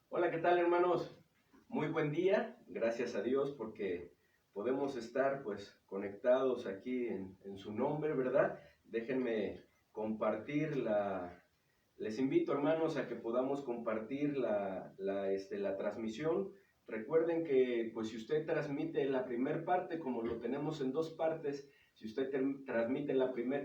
Hola, ¿qué tal, hermanos? Muy buen día, gracias a Dios porque podemos estar pues conectados aquí en su nombre, ¿verdad? Déjenme compartir les invito, hermanos, a que podamos compartir la transmisión. Recuerden que pues si usted transmite la primera parte, como lo tenemos en dos partes, si usted transmite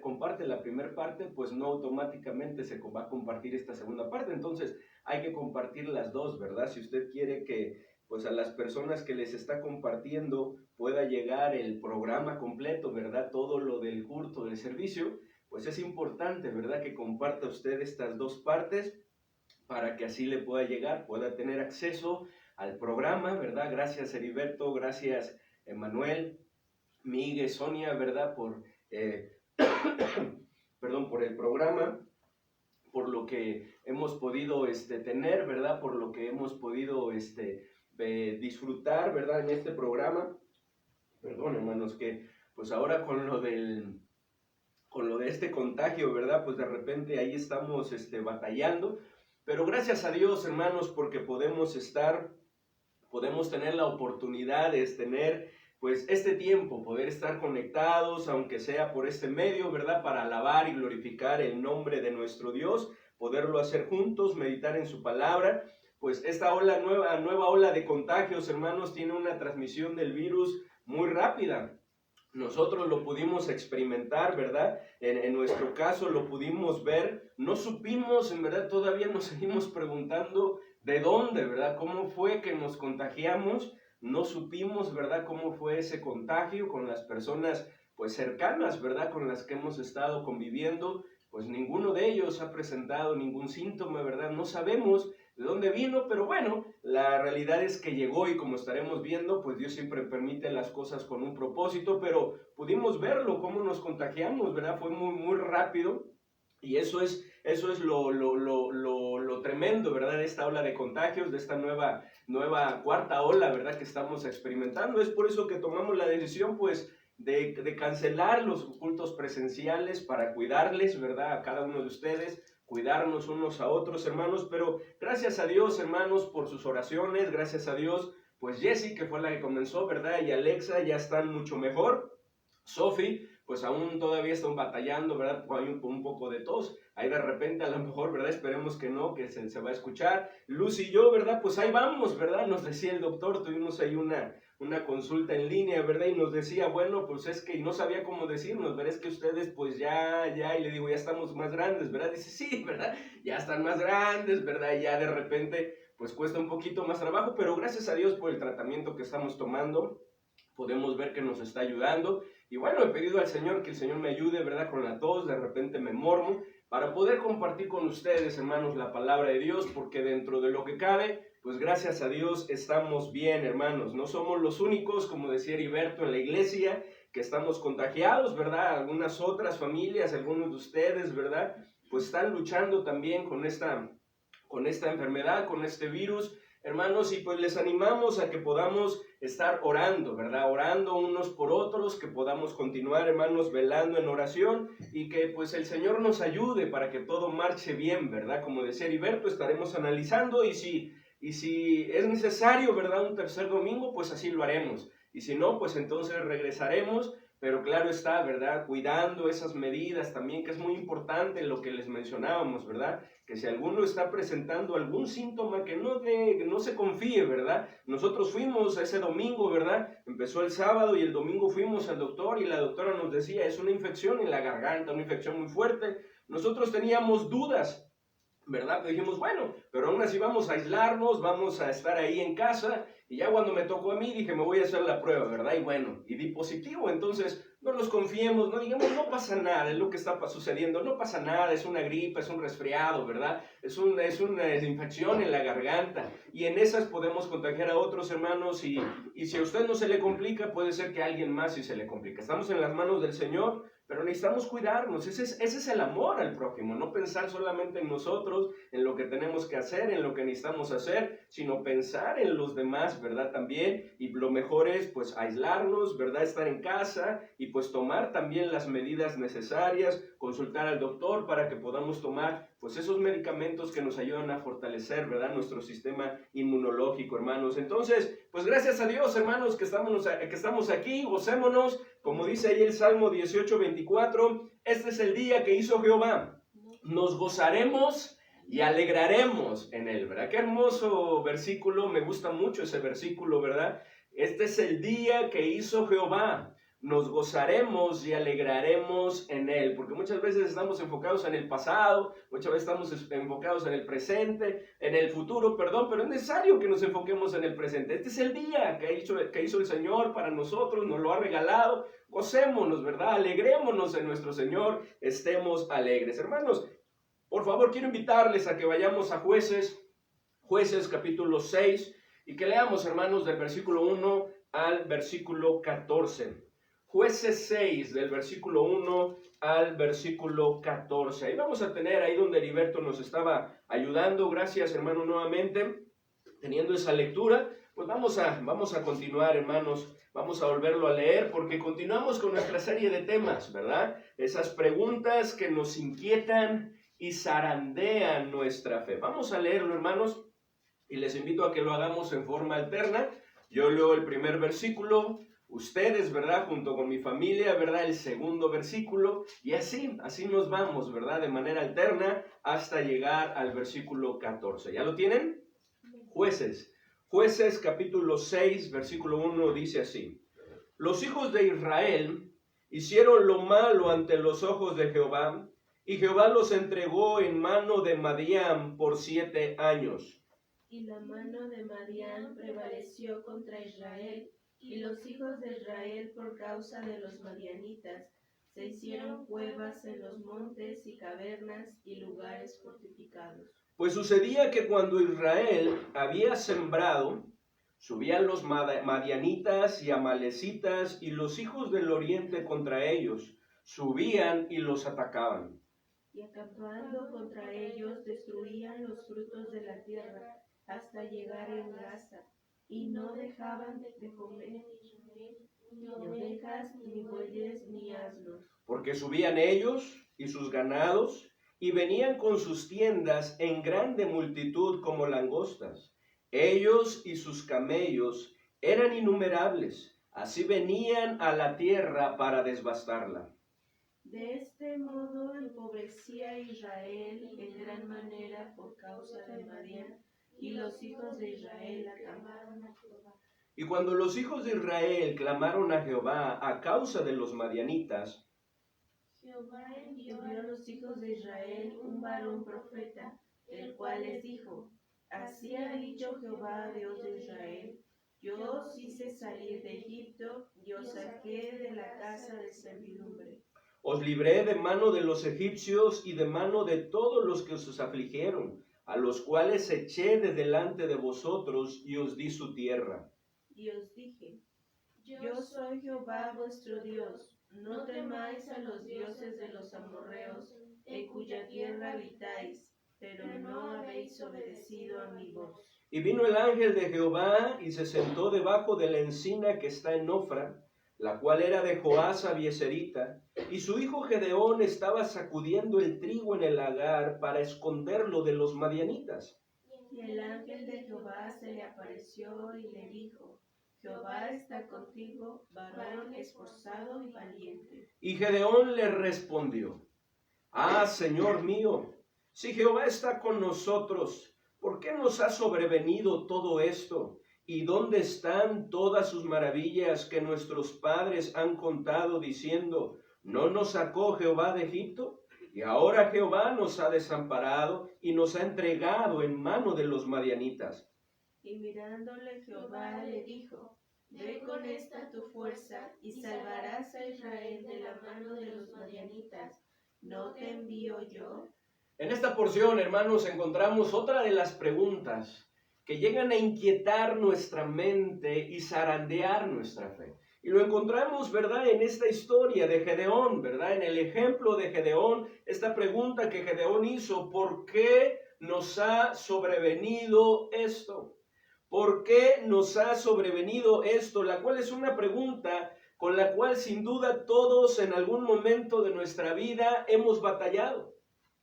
comparte la primera parte, pues no automáticamente se va a compartir esta segunda parte. Entonces hay que compartir las dos, ¿verdad? Si usted quiere que pues a las personas que les está compartiendo pueda llegar el programa completo, ¿verdad? Todo lo del culto, del servicio, pues es importante, ¿verdad? Que comparta usted estas dos partes para que así le pueda llegar, pueda tener acceso al programa, ¿verdad? Gracias, Heriberto, gracias, Emanuel, Miguel, Sonia, ¿verdad? Perdón, por el programa, por lo que hemos podido tener, ¿verdad? Por lo que hemos podido disfrutar, ¿verdad? En este programa. Perdón, hermanos, que pues ahora con lo de este contagio, ¿verdad? Pues de repente ahí estamos batallando. Pero gracias a Dios, hermanos, porque podemos tener la oportunidad de tener pues este tiempo, poder estar conectados, aunque sea por este medio, ¿verdad? Para alabar y glorificar el nombre de nuestro Dios, poderlo hacer juntos, meditar en su palabra. Pues esta nueva ola de contagios, hermanos, tiene una transmisión del virus muy rápida. Nosotros lo pudimos experimentar, ¿verdad? En nuestro caso lo pudimos ver, no supimos, en verdad todavía nos seguimos preguntando de dónde, ¿verdad? ¿Cómo fue que nos contagiamos? No supimos, ¿verdad? ¿Cómo fue ese contagio con las personas, pues cercanas, ¿verdad? Con las que hemos estado conviviendo, pues ninguno de ellos ha presentado ningún síntoma, ¿verdad? No sabemos de dónde vino, pero bueno, la realidad es que llegó y como estaremos viendo, pues Dios siempre permite las cosas con un propósito, pero pudimos verlo, cómo nos contagiamos, ¿verdad? Fue muy, muy rápido y eso es lo tremendo, ¿verdad? De esta ola de contagios, de esta nueva cuarta ola, ¿verdad? Que estamos experimentando. Es por eso que tomamos la decisión, pues, de cancelar los cultos presenciales para cuidarles, ¿verdad? A cada uno de ustedes, cuidarnos unos a otros, hermanos, pero gracias a Dios, hermanos, por sus oraciones, gracias a Dios, pues Jessie, que fue la que comenzó, ¿verdad? Y Alexa ya están mucho mejor. Sophie, pues aún todavía están batallando, ¿verdad? Hay un poco de tos, ahí de repente a lo mejor, ¿verdad? Esperemos que no, que se va a escuchar. Luz y yo, ¿verdad? Pues ahí vamos, ¿verdad? Nos decía el doctor, tuvimos ahí una consulta en línea, ¿verdad? Y nos decía, bueno, pues es que, y no sabía cómo decirnos, ¿verdad? Es que ustedes, pues ya, y le digo, ya estamos más grandes, ¿verdad? Dice, sí, ¿verdad? Ya están más grandes, ¿verdad? Y ya de repente, pues cuesta un poquito más trabajo, pero gracias a Dios por el tratamiento que estamos tomando, podemos ver que nos está ayudando. Y bueno, he pedido al Señor que el Señor me ayude, ¿verdad? Con la tos, de repente me mormo, para poder compartir con ustedes, hermanos, la palabra de Dios, porque dentro de lo que cabe, pues gracias a Dios estamos bien, hermanos. No somos los únicos, como decía Heriberto, en la iglesia, que estamos contagiados, ¿verdad? Algunas otras familias, algunos de ustedes, ¿verdad? Pues están luchando también con esta enfermedad, con este virus, hermanos, y pues les animamos a que podamos estar orando, ¿verdad? Orando unos por otros, que podamos continuar, hermanos, velando en oración y que pues el Señor nos ayude para que todo marche bien, ¿verdad? Como decía Heriberto, estaremos analizando y si es necesario, ¿verdad? Un tercer domingo, pues así lo haremos. Y si no, pues entonces regresaremos, pero claro está, ¿verdad? Cuidando esas medidas también, que es muy importante lo que les mencionábamos, ¿verdad? Que si alguno está presentando algún síntoma, que no se confíe, ¿verdad? Nosotros fuimos ese domingo, ¿verdad? Empezó el sábado y el domingo fuimos al doctor y la doctora nos decía, es una infección en la garganta, una infección muy fuerte. Nosotros teníamos dudas, ¿verdad? Pero dijimos, bueno, pero aún así vamos a aislarnos, vamos a estar ahí en casa, y ya cuando me tocó a mí dije, me voy a hacer la prueba, ¿verdad? Y bueno, y di positivo, entonces no nos confiemos, no digamos, no pasa nada, es lo que está sucediendo, no pasa nada, es una gripe, es un resfriado, ¿verdad? Es una infección en la garganta, y en esas podemos contagiar a otros hermanos, y si a usted no se le complica, puede ser que a alguien más sí se le complica. Estamos en las manos del Señor, pero necesitamos cuidarnos, ese es el amor al prójimo, no pensar solamente en nosotros, en lo que tenemos que hacer, en lo que necesitamos hacer, sino pensar en los demás, ¿verdad? También, y lo mejor es pues aislarnos, ¿verdad? Estar en casa y pues tomar también las medidas necesarias, consultar al doctor para que podamos tomar pues esos medicamentos que nos ayudan a fortalecer, ¿verdad? Nuestro sistema inmunológico, hermanos. Entonces, pues gracias a Dios, hermanos, que estamos aquí, gocémonos, como dice ahí el Salmo 18:24, este es el día que hizo Jehová, nos gozaremos y alegraremos en él, ¿verdad? Qué hermoso versículo, me gusta mucho ese versículo, ¿verdad? Este es el día que hizo Jehová, nos gozaremos y alegraremos en él, porque muchas veces estamos enfocados en el pasado, muchas veces estamos enfocados en el presente, en el futuro, perdón, pero es necesario que nos enfoquemos en el presente. Este es el día que hizo el Señor para nosotros, nos lo ha regalado, gocémonos, ¿verdad? Alegrémonos en nuestro Señor, estemos alegres. Hermanos, por favor, quiero invitarles a que vayamos a Jueces capítulo 6, y que leamos, hermanos, del versículo 1 al versículo 14. Jueces 6, del versículo 1 al versículo 14. Ahí vamos a tener, ahí donde Heriberto nos estaba ayudando. Gracias, hermano, nuevamente, teniendo esa lectura. Pues vamos a continuar, hermanos. Vamos a volverlo a leer porque continuamos con nuestra serie de temas, ¿verdad? Esas preguntas que nos inquietan y zarandean nuestra fe. Vamos a leerlo, hermanos, y les invito a que lo hagamos en forma alterna. Yo leo el primer versículo, ustedes, ¿verdad?, junto con mi familia, ¿verdad?, el segundo versículo, y así nos vamos, ¿verdad?, de manera alterna hasta llegar al versículo 14. ¿Ya lo tienen? Jueces capítulo 6, versículo 1 dice así: los hijos de Israel hicieron lo malo ante los ojos de Jehová, y Jehová los entregó en mano de Madián por 7 años. Y la mano de Madián prevaleció contra Israel, y los hijos de Israel, por causa de los madianitas, se hicieron cuevas en los montes y cavernas y lugares fortificados. Pues sucedía que cuando Israel había sembrado, subían los madianitas y amalecitas y los hijos del oriente contra ellos, subían y los atacaban. Y acampando contra ellos, destruían los frutos de la tierra hasta llegar en Gaza, y no dejaban de comer ni ovejas, ni bueyes, ni asnos. Porque subían ellos y sus ganados, y venían con sus tiendas en grande multitud como langostas. Ellos y sus camellos eran innumerables, así venían a la tierra para desbastarla. De este modo empobrecía Israel en gran manera por causa de Madián, y los hijos de Israel clamaron a Jehová. Y cuando los hijos de Israel clamaron a Jehová a causa de los madianitas, Jehová envió a los hijos de Israel un varón profeta, el cual les dijo: así ha dicho Jehová, Dios de Israel: yo os hice salir de Egipto, y os saqué de la casa de servidumbre. os libré de mano de los egipcios y de mano de todos los que os afligieron, a los cuales eché de delante de vosotros y os di su tierra. Y os dije: yo soy Jehová vuestro Dios, no temáis a los dioses de los amorreos, en cuya tierra habitáis, pero no habéis obedecido a mi voz. Y vino el ángel de Jehová y se sentó debajo de la encina que está en Ofra, la cual era de Joás Abieserita, y su hijo Gedeón estaba sacudiendo el trigo en el lagar para esconderlo de los madianitas. Y el ángel de Jehová se le apareció y le dijo: Jehová está contigo, varón esforzado y valiente. Y Gedeón le respondió: ah, Señor mío, si Jehová está con nosotros, ¿por qué nos ha sobrevenido todo esto? ¿Y dónde están todas sus maravillas que nuestros padres han contado diciendo: ¿no nos sacó Jehová de Egipto? Y ahora Jehová nos ha desamparado y nos ha entregado en mano de los madianitas. Y mirándole Jehová le dijo: ve con esta tu fuerza y salvarás a Israel de la mano de los madianitas. ¿No te envío yo? En esta porción, hermanos, encontramos otra de las preguntas que llegan a inquietar nuestra mente y zarandear nuestra fe. Y lo encontramos, ¿verdad?, en esta historia de Gedeón, ¿verdad?, en el ejemplo de Gedeón, esta pregunta que Gedeón hizo: ¿por qué nos ha sobrevenido esto? ¿Por qué nos ha sobrevenido esto? La cual es una pregunta con la cual sin duda todos en algún momento de nuestra vida hemos batallado.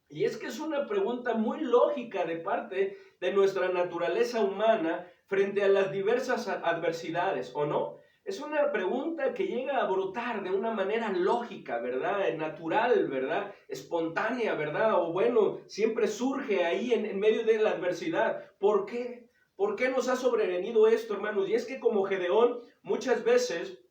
Y es que es una pregunta muy lógica de parte de nuestra naturaleza humana frente a las diversas adversidades, ¿o no? Es una pregunta que llega a brotar de una manera lógica, ¿verdad? Natural, ¿verdad? Espontánea, ¿verdad? O bueno, siempre surge ahí en medio de la adversidad. ¿Por qué? ¿Por qué nos ha sobrevenido esto, hermanos? Y es que como Gedeón, muchas veces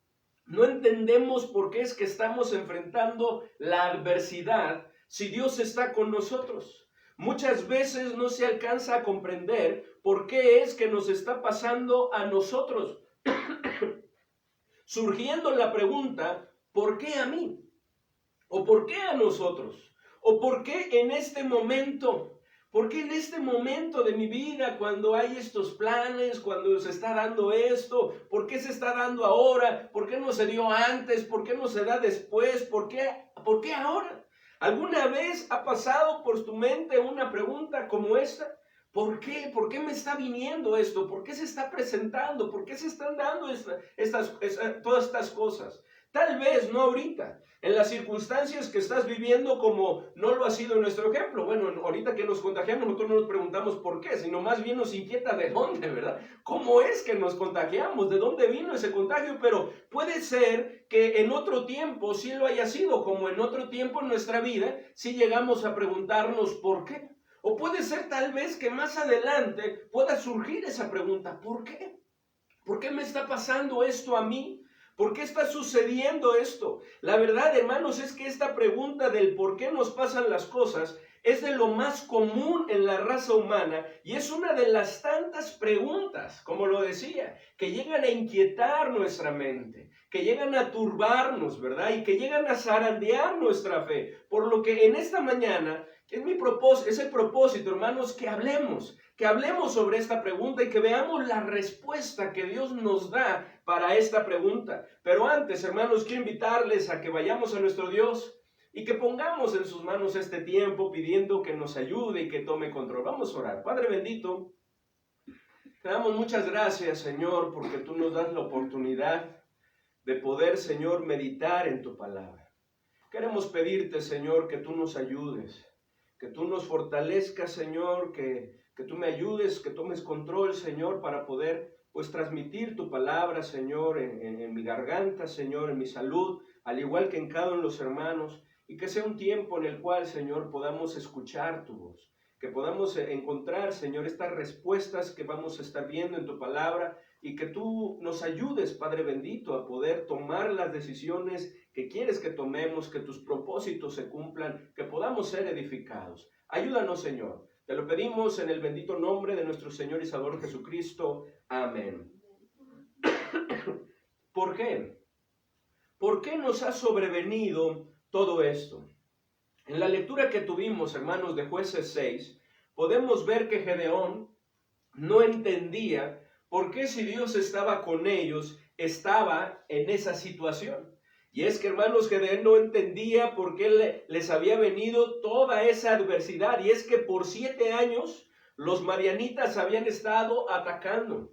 no entendemos por qué es que estamos enfrentando la adversidad si Dios está con nosotros. Muchas veces no se alcanza a comprender por qué es que nos está pasando a nosotros. Surgiendo la pregunta, ¿por qué a mí? ¿O por qué a nosotros? ¿O por qué en este momento? ¿Por qué en este momento de mi vida, cuando hay estos planes, cuando se está dando esto? ¿Por qué se está dando ahora? ¿Por qué no se dio antes? ¿Por qué no se da después? ¿Por qué ahora? ¿Alguna vez ha pasado por tu mente una pregunta como esta? ¿Por qué? ¿Por qué me está viniendo esto? ¿Por qué se está presentando? ¿Por qué se están dando todas estas cosas? Tal vez no ahorita, en las circunstancias que estás viviendo como no lo ha sido nuestro ejemplo. Bueno, ahorita que nos contagiamos nosotros no nos preguntamos por qué, sino más bien nos inquieta de dónde, ¿verdad? ¿Cómo es que nos contagiamos? ¿De dónde vino ese contagio? Pero puede ser que en otro tiempo sí lo haya sido, como en otro tiempo en nuestra vida sí llegamos a preguntarnos por qué. O puede ser tal vez que más adelante pueda surgir esa pregunta, ¿por qué? ¿Por qué me está pasando esto a mí? ¿Por qué está sucediendo esto? La verdad, hermanos, es que esta pregunta del por qué nos pasan las cosas es de lo más común en la raza humana y es una de las tantas preguntas, como lo decía, que llegan a inquietar nuestra mente, que llegan a turbarnos, ¿verdad? Y que llegan a zarandear nuestra fe. Por lo que en esta mañana es el propósito, hermanos, que hablemos sobre esta pregunta y que veamos la respuesta que Dios nos da para esta pregunta. Pero antes, hermanos, quiero invitarles a que vayamos a nuestro Dios y que pongamos en sus manos este tiempo pidiendo que nos ayude y que tome control. Vamos a orar. Padre bendito, te damos muchas gracias, Señor, porque tú nos das la oportunidad de poder, Señor, meditar en tu palabra. Queremos pedirte, Señor, que tú nos ayudes, que tú nos fortalezcas, Señor, que tú me ayudes, que tomes control, Señor, para poder pues transmitir tu palabra, Señor, en mi garganta, Señor, en mi salud, al igual que en cada uno de los hermanos, y que sea un tiempo en el cual, Señor, podamos escuchar tu voz, que podamos encontrar, Señor, estas respuestas que vamos a estar viendo en tu palabra, y que tú nos ayudes, Padre bendito, a poder tomar las decisiones que quieres que tomemos, que tus propósitos se cumplan, que podamos ser edificados. Ayúdanos, Señor. Te lo pedimos en el bendito nombre de nuestro Señor y Salvador Jesucristo. Amén. ¿Por qué? ¿Por qué nos ha sobrevenido todo esto? En la lectura que tuvimos, hermanos, de Jueces 6, podemos ver que Gedeón no entendía por qué si Dios estaba con ellos, estaba en esa situación. Y es que, hermanos, Gedeón no entendía por qué les había venido toda esa adversidad. Y es que por 7 años los madianitas habían estado atacando,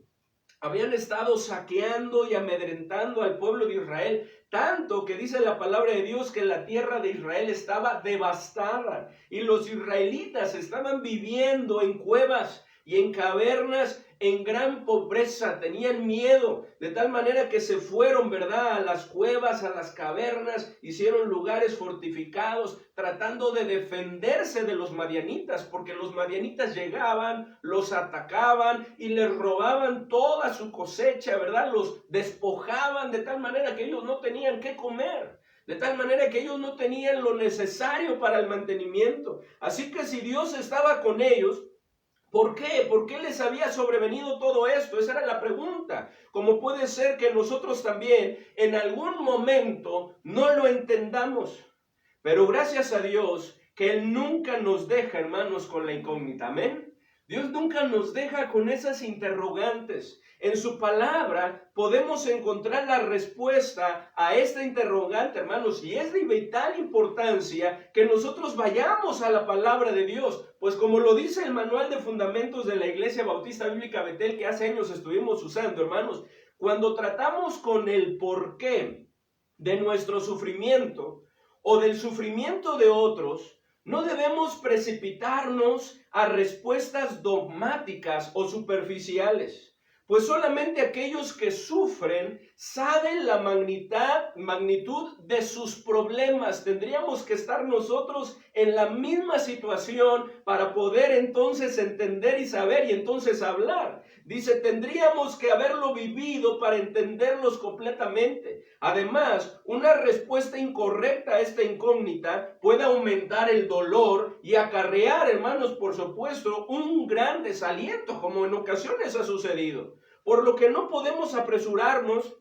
habían estado saqueando y amedrentando al pueblo de Israel, tanto que dice la palabra de Dios que la tierra de Israel estaba devastada y los israelitas estaban viviendo en cuevas y en cavernas en gran pobreza, tenían miedo, de tal manera que se fueron, ¿verdad?, a las cuevas, a las cavernas, hicieron lugares fortificados, tratando de defenderse de los madianitas, porque los madianitas llegaban, los atacaban y les robaban toda su cosecha, ¿verdad?, los despojaban de tal manera que ellos no tenían qué comer. De tal manera que ellos no tenían lo necesario para el mantenimiento. Así que si Dios estaba con ellos, ¿por qué? ¿Por qué les había sobrevenido todo esto? Esa era la pregunta. Como puede ser que nosotros también en algún momento no lo entendamos. Pero gracias a Dios que Él nunca nos deja, hermanos, con la incógnita. Amén. Dios nunca nos deja con esas interrogantes. En su palabra podemos encontrar la respuesta a esta interrogante, hermanos, y es de vital importancia que nosotros vayamos a la palabra de Dios, pues como lo dice el Manual de Fundamentos de la Iglesia Bautista Bíblica Betel, que hace años estuvimos usando, hermanos, cuando tratamos con el porqué de nuestro sufrimiento o del sufrimiento de otros, no debemos precipitarnos a respuestas dogmáticas o superficiales, pues solamente aquellos que sufren saben la magnitud de sus problemas. Tendríamos que estar nosotros en la misma situación para poder entonces entender y saber y entonces hablar. Dice, tendríamos que haberlo vivido para entenderlos completamente. Además, una respuesta incorrecta a esta incógnita puede aumentar el dolor y acarrear, hermanos, por supuesto, un gran desaliento, como en ocasiones ha sucedido. Por lo que no podemos apresurarnos,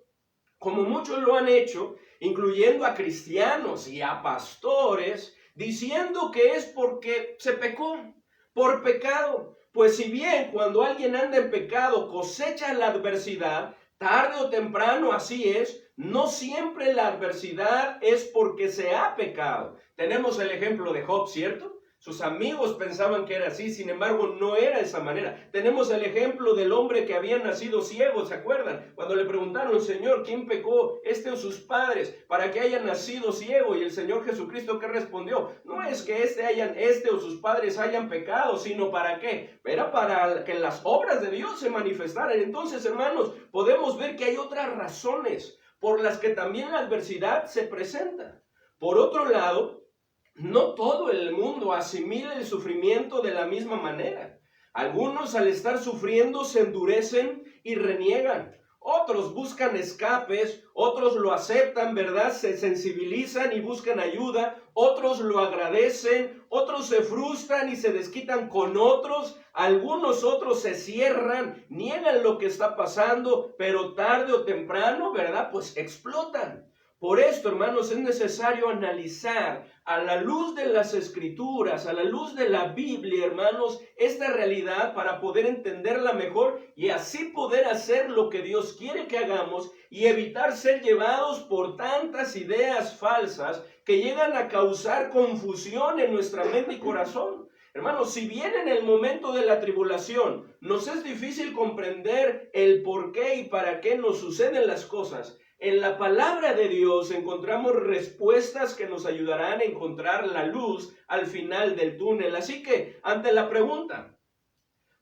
como muchos lo han hecho, incluyendo a cristianos y a pastores, diciendo que es porque se pecó, por pecado. Pues si bien cuando alguien anda en pecado cosecha la adversidad, tarde o temprano así es, no siempre la adversidad es porque se ha pecado. Tenemos el ejemplo de Job, ¿cierto? Sus amigos pensaban que era así, sin embargo no era de esa manera. Tenemos el ejemplo del hombre que había nacido ciego, ¿se acuerdan? Cuando le preguntaron, Señor, ¿quién pecó, este o sus padres, para que haya nacido ciego? Y el Señor Jesucristo, ¿qué respondió? No es que este o sus padres hayan pecado, sino ¿para qué? Era para que las obras de Dios se manifestaran. Entonces, hermanos, podemos ver que hay otras razones por las que también la adversidad se presenta. Por otro lado, no todo el mundo asimila el sufrimiento de la misma manera. Algunos al estar sufriendo se endurecen y reniegan. Otros buscan escapes, otros lo aceptan, ¿verdad? Se sensibilizan y buscan ayuda. Otros lo agradecen, otros se frustran y se desquitan con otros. Algunos otros se cierran, niegan lo que está pasando, pero tarde o temprano, ¿verdad? Pues explotan. Por esto, hermanos, es necesario analizar a la luz de las Escrituras, a la luz de la Biblia, hermanos, esta realidad para poder entenderla mejor y así poder hacer lo que Dios quiere que hagamos y evitar ser llevados por tantas ideas falsas que llegan a causar confusión en nuestra mente y corazón. Hermanos, si bien en el momento de la tribulación nos es difícil comprender el por qué y para qué nos suceden las cosas, en la palabra de Dios encontramos respuestas que nos ayudarán a encontrar la luz al final del túnel. Así que, ante la pregunta,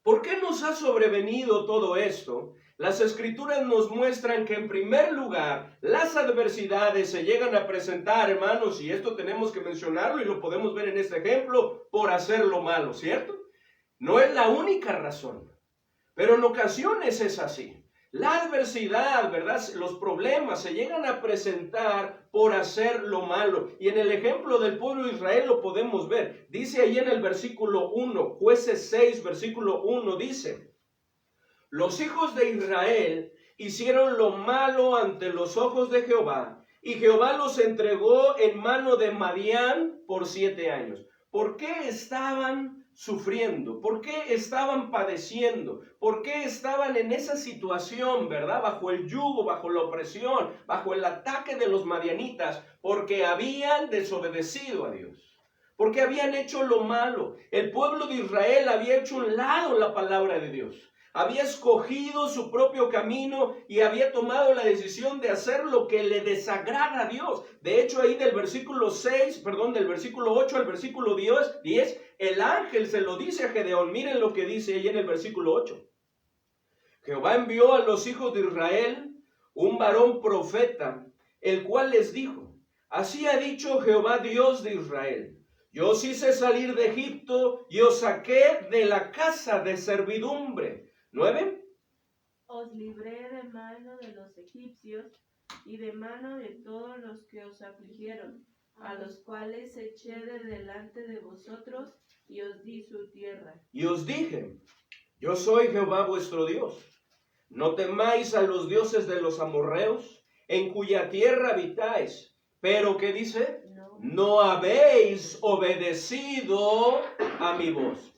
¿por qué nos ha sobrevenido todo esto? Las Escrituras nos muestran que en primer lugar, las adversidades se llegan a presentar, hermanos, y esto tenemos que mencionarlo y lo podemos ver en este ejemplo, por hacer lo malo, ¿cierto? No es la única razón, pero en ocasiones es así. La adversidad, ¿verdad? Los problemas se llegan a presentar por hacer lo malo. Y en el ejemplo del pueblo de Israel lo podemos ver. Dice ahí en el versículo 1, Jueces 6, versículo 1, dice: los hijos de Israel hicieron lo malo ante los ojos de Jehová, y Jehová los entregó en mano de Madián por 7 años. ¿Por qué estaban sufriendo? ¿Por qué estaban padeciendo? ¿Por qué estaban en esa situación, verdad? Bajo el yugo, bajo la opresión, bajo el ataque de los madianitas, porque habían desobedecido a Dios. Porque habían hecho lo malo. El pueblo de Israel había hecho un lado la palabra de Dios. Había escogido su propio camino y había tomado la decisión de hacer lo que le desagrada a Dios. De hecho, ahí del versículo 8 al versículo 10, el ángel se lo dice a Gedeón. Miren lo que dice ahí en el versículo 8. Jehová envió a los hijos de Israel un varón profeta, el cual les dijo: así ha dicho Jehová Dios de Israel: yo os hice salir de Egipto y os saqué de la casa de servidumbre. 9. Os libré de mano de los egipcios y de mano de todos los que os afligieron, a los cuales eché de delante de vosotros y os di su tierra. Y os dije: yo soy Jehová vuestro Dios. No temáis a los dioses de los amorreos, en cuya tierra habitáis. Pero, ¿qué dice? No habéis obedecido a mi voz.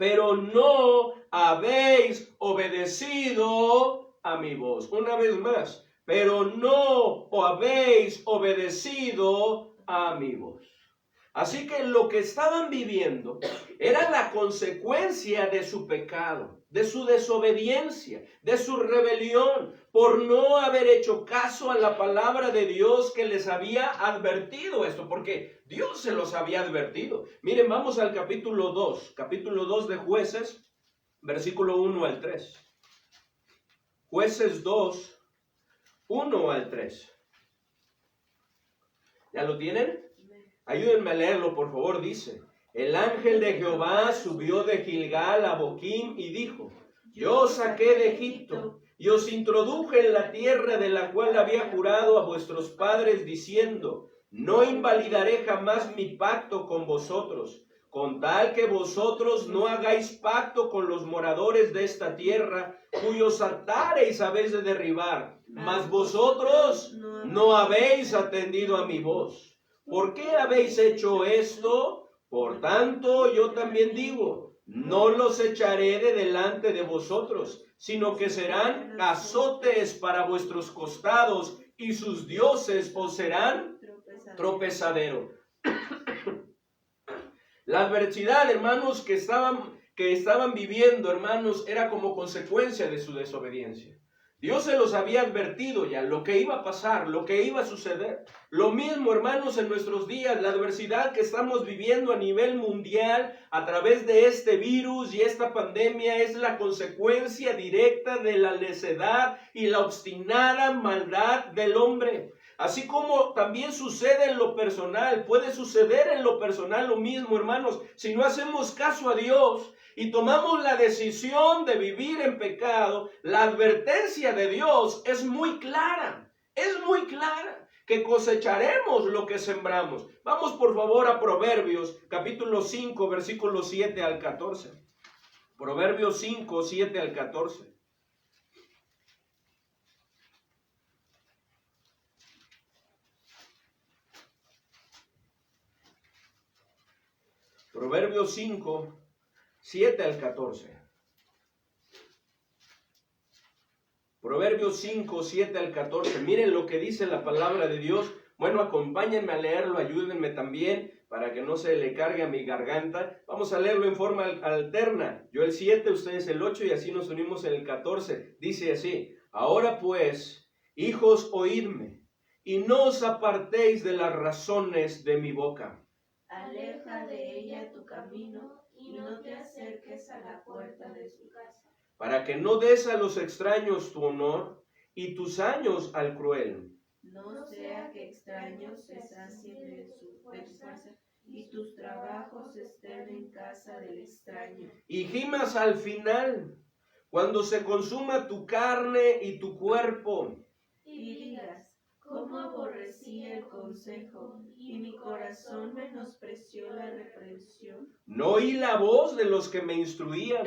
pero no habéis obedecido a mi voz. Una vez más, pero no habéis obedecido a mi voz. Así que lo que estaban viviendo era la consecuencia de su pecado, de su desobediencia, de su rebelión, por no haber hecho caso a la palabra de Dios que les había advertido esto, porque Dios se los había advertido. Miren, vamos al capítulo 2 de Jueces, versículo 1 al 3. Jueces 2, 1 al 3. ¿Ya lo tienen? Ayúdenme a leerlo, por favor. Dice: el ángel de Jehová subió de Gilgal a Boquim y dijo: yo os saqué de Egipto y os introduje en la tierra de la cual había jurado a vuestros padres, diciendo: no invalidaré jamás mi pacto con vosotros, con tal que vosotros no hagáis pacto con los moradores de esta tierra, cuyos altares habéis de derribar, mas vosotros no habéis atendido a mi voz. ¿Por qué habéis hecho esto? Por tanto, yo también digo: no los echaré de delante de vosotros, sino que serán azotes para vuestros costados, y sus dioses os serán tropezadero. La adversidad, hermanos, que estaban viviendo, hermanos, era como consecuencia de su desobediencia. Dios se los había advertido ya lo que iba a pasar, lo que iba a suceder. Lo mismo, hermanos, en nuestros días, la adversidad que estamos viviendo a nivel mundial a través de este virus y esta pandemia es la consecuencia directa de la necedad y la obstinada maldad del hombre. Así como también sucede en lo personal, puede suceder en lo personal lo mismo, hermanos, si no hacemos caso a Dios y tomamos la decisión de vivir en pecado. La advertencia de Dios es muy clara, que cosecharemos lo que sembramos. Vamos por favor a Proverbios, capítulo 5, versículos 7 al 14. Proverbios 5, 7 al 14. Proverbios 5, 7 al 14. Proverbios 5, 7 al 14. Miren lo que dice la palabra de Dios. Bueno, acompáñenme a leerlo, ayúdenme también para que no se le cargue a mi garganta. Vamos a leerlo en forma alterna. Yo el 7, ustedes el 8 y así nos unimos en el 14. Dice así: ahora pues, hijos, oídme, y no os apartéis de las razones de mi boca. Aleja de ella tu camino y no te acerques a la puerta de su casa. Para que no des a los extraños tu honor y tus años al cruel. No sea que extraños se sacien de su fuerza y tus trabajos estén en casa del extraño. Y gimas al final, cuando se consuma tu carne y tu cuerpo. Y digas: cómo aborrecí el consejo, y mi corazón menospreció la reprensión. No oí la voz de los que me instruían,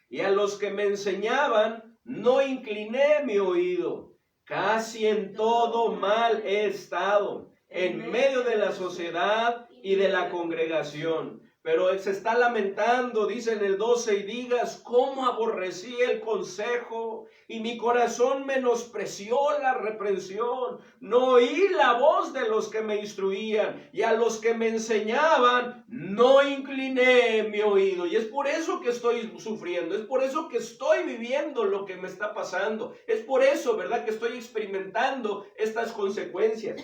y a los que me enseñaban no incliné mi oído. Casi en todo mal he estado, en medio de la sociedad y de la congregación. Pero se está lamentando, dice en el 12, y digas: cómo aborrecí el consejo, y mi corazón menospreció la reprensión. No oí la voz de los que me instruían, y a los que me enseñaban no incliné mi oído. Y es por eso que estoy sufriendo, es por eso que estoy viviendo lo que me está pasando, es por eso, ¿verdad?, que estoy experimentando estas consecuencias.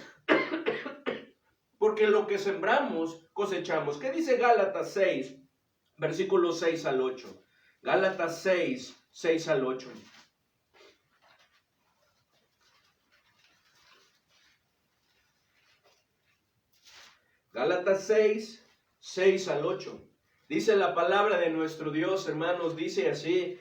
Porque lo que sembramos, cosechamos. ¿Qué dice Gálatas 6, versículos 6 al 8? Gálatas 6, 6 al 8. Gálatas 6, 6 al 8. Dice la palabra de nuestro Dios, hermanos, dice así,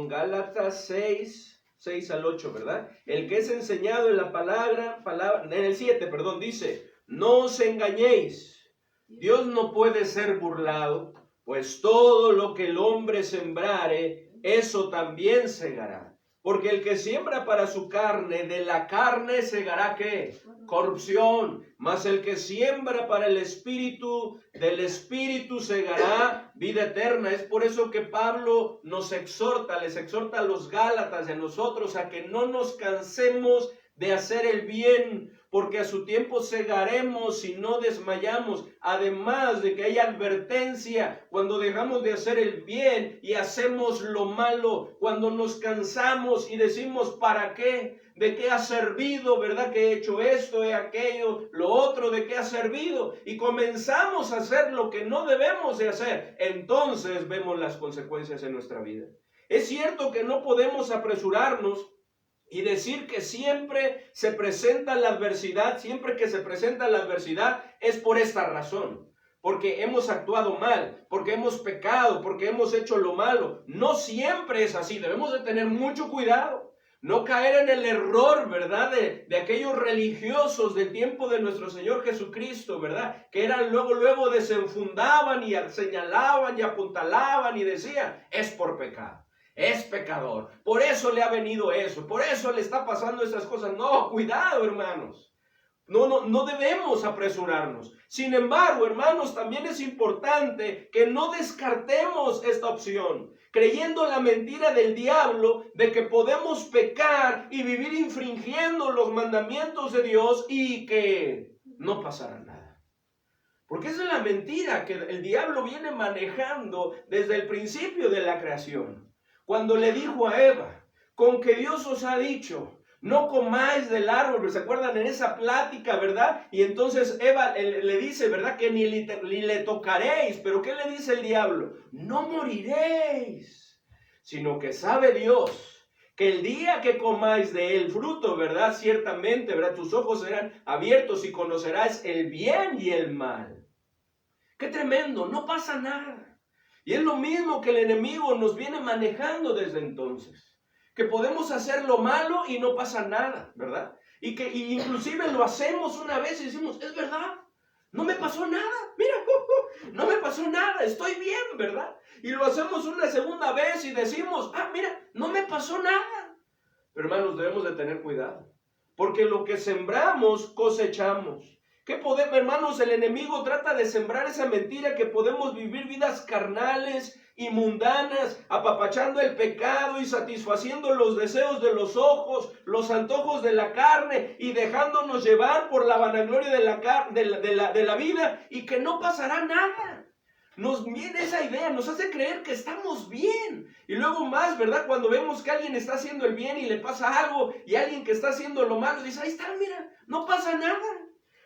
Gálatas 6, 6 al 8, ¿verdad? El que es enseñado en la palabra, en el 7, dice: no os engañéis, Dios no puede ser burlado, pues todo lo que el hombre sembrare, eso también segará. Porque el que siembra para su carne, de la carne segará ¿qué? Corrupción. Mas el que siembra para el Espíritu, del Espíritu segará vida eterna. Es por eso que Pablo nos exhorta, les exhorta a los Gálatas y a nosotros a que no nos cansemos de hacer el bien, porque a su tiempo segaremos si no desmayamos. Además de que hay advertencia cuando dejamos de hacer el bien y hacemos lo malo, cuando nos cansamos y decimos ¿para qué? ¿De qué ha servido? ¿Verdad que he hecho esto, he aquello, lo otro? ¿De qué ha servido? Y comenzamos a hacer lo que no debemos de hacer. Entonces vemos las consecuencias en nuestra vida. Es cierto que no podemos apresurarnos y decir que siempre se presenta la adversidad, siempre que se presenta la adversidad es por esta razón. Porque hemos actuado mal, porque hemos pecado, porque hemos hecho lo malo. No siempre es así, debemos de tener mucho cuidado. No caer en el error, ¿verdad? De aquellos religiosos del tiempo de nuestro Señor Jesucristo, ¿verdad? Que eran luego desenfundaban y señalaban y apuntalaban y decían, es por pecado. Es pecador, por eso le ha venido eso, por eso le está pasando esas cosas. No, cuidado, hermanos. No debemos apresurarnos. Sin embargo, hermanos, también es importante que no descartemos esta opción, creyendo la mentira del diablo de que podemos pecar y vivir infringiendo los mandamientos de Dios y que no pasará nada. Porque esa es la mentira que el diablo viene manejando desde el principio de la creación. Cuando le dijo a Eva, con que Dios os ha dicho, no comáis del árbol, ¿se acuerdan en esa plática, verdad? Y entonces Eva le dice, ¿verdad? Que ni le tocaréis, pero ¿qué le dice el diablo? No moriréis, sino que sabe Dios que el día que comáis de él fruto, ¿verdad? Ciertamente, ¿verdad? Tus ojos serán abiertos y conocerás el bien y el mal. ¡Qué tremendo! No pasa nada. Y es lo mismo que el enemigo nos viene manejando desde entonces. Que podemos hacer lo malo y no pasa nada, ¿verdad? Y que inclusive lo hacemos una vez y decimos, es verdad, no me pasó nada, mira, no me pasó nada, estoy bien, ¿verdad? Y lo hacemos una segunda vez y decimos, mira, no me pasó nada. Pero hermanos, debemos de tener cuidado, porque lo que sembramos, cosechamos. ¿Qué podemos, hermanos? El enemigo trata de sembrar esa mentira que podemos vivir vidas carnales y mundanas, apapachando el pecado y satisfaciendo los deseos de los ojos, los antojos de la carne y dejándonos llevar por la vanagloria de la vida y que no pasará nada. Nos viene esa idea, nos hace creer que estamos bien. Y luego más, ¿verdad? Cuando vemos que alguien está haciendo el bien y le pasa algo y alguien que está haciendo lo malo, dice, ahí está, mira, no pasa nada.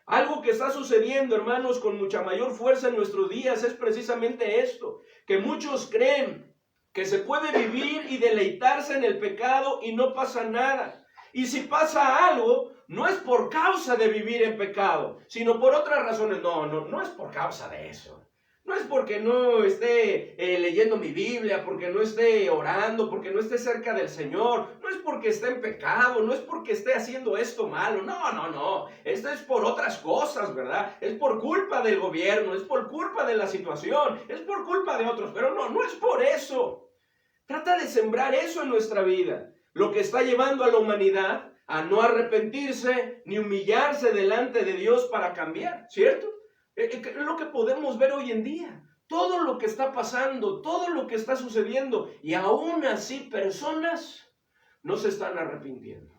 Algo que está sucediendo, hermanos, con mucha mayor fuerza en nuestros días es precisamente esto, que muchos creen que se puede vivir y deleitarse en el pecado y no pasa nada. Y si pasa algo, no es por causa de vivir en pecado, sino por otras razones. No es por causa de eso. No es porque no esté leyendo mi Biblia, porque no esté orando, porque no esté cerca del Señor. No es porque esté en pecado, no es porque esté haciendo esto malo. No. Esto es por otras cosas, ¿verdad? Es por culpa del gobierno, es por culpa de la situación, es por culpa de otros. Pero no es por eso. Trata de sembrar eso en nuestra vida. Lo que está llevando a la humanidad a no arrepentirse ni humillarse delante de Dios para cambiar, ¿cierto? Es lo que podemos ver hoy en día. Todo lo que está pasando, todo lo que está sucediendo. Y aún así personas no se están arrepintiendo.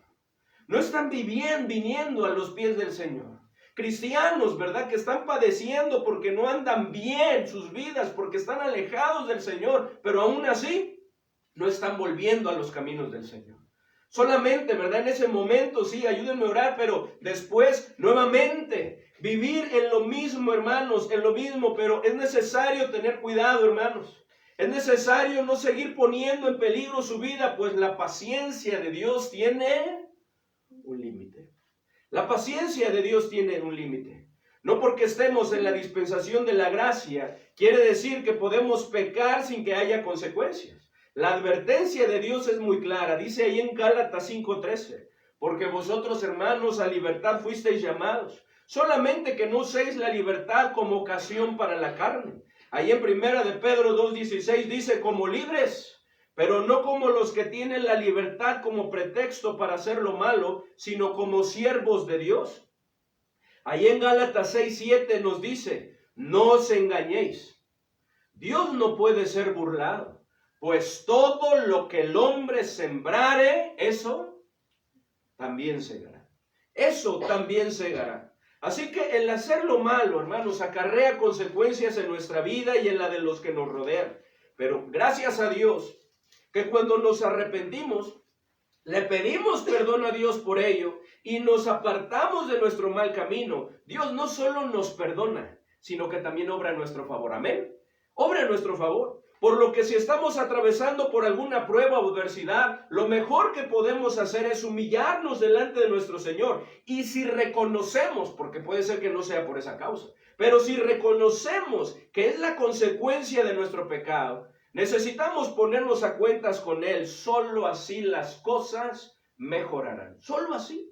No están viniendo a los pies del Señor. Cristianos, ¿verdad? Que están padeciendo porque no andan bien sus vidas, porque están alejados del Señor. Pero aún así no están volviendo a los caminos del Señor. Solamente, ¿verdad? En ese momento, sí, ayúdenme a orar, pero después, nuevamente, vivir en lo mismo, hermanos, en lo mismo, pero es necesario tener cuidado, hermanos. Es necesario no seguir poniendo en peligro su vida, pues la paciencia de Dios tiene un límite. La paciencia de Dios tiene un límite. No porque estemos en la dispensación de la gracia, quiere decir que podemos pecar sin que haya consecuencias. La advertencia de Dios es muy clara. Dice ahí en Gálatas 5:13, porque vosotros, hermanos, a libertad fuisteis llamados, solamente que no uséis la libertad como ocasión para la carne. Ahí en 1 de Pedro 2:16 dice, como libres, pero no como los que tienen la libertad como pretexto para hacer lo malo, sino como siervos de Dios. Ahí en Gálatas 6:7 nos dice, no os engañéis, Dios no puede ser burlado, pues todo lo que el hombre sembrare, eso también segará. Eso también segará. Así que el hacer lo malo, hermanos, acarrea consecuencias en nuestra vida y en la de los que nos rodean. Pero gracias a Dios, que cuando nos arrepentimos, le pedimos perdón a Dios por ello y nos apartamos de nuestro mal camino, Dios no solo nos perdona, sino que también obra a nuestro favor. Amén. Obra a nuestro favor. Por lo que si estamos atravesando por alguna prueba o adversidad, lo mejor que podemos hacer es humillarnos delante de nuestro Señor. Y si reconocemos, porque puede ser que no sea por esa causa, pero si reconocemos que es la consecuencia de nuestro pecado, necesitamos ponernos a cuentas con Él. Solo así las cosas mejorarán. Solo así.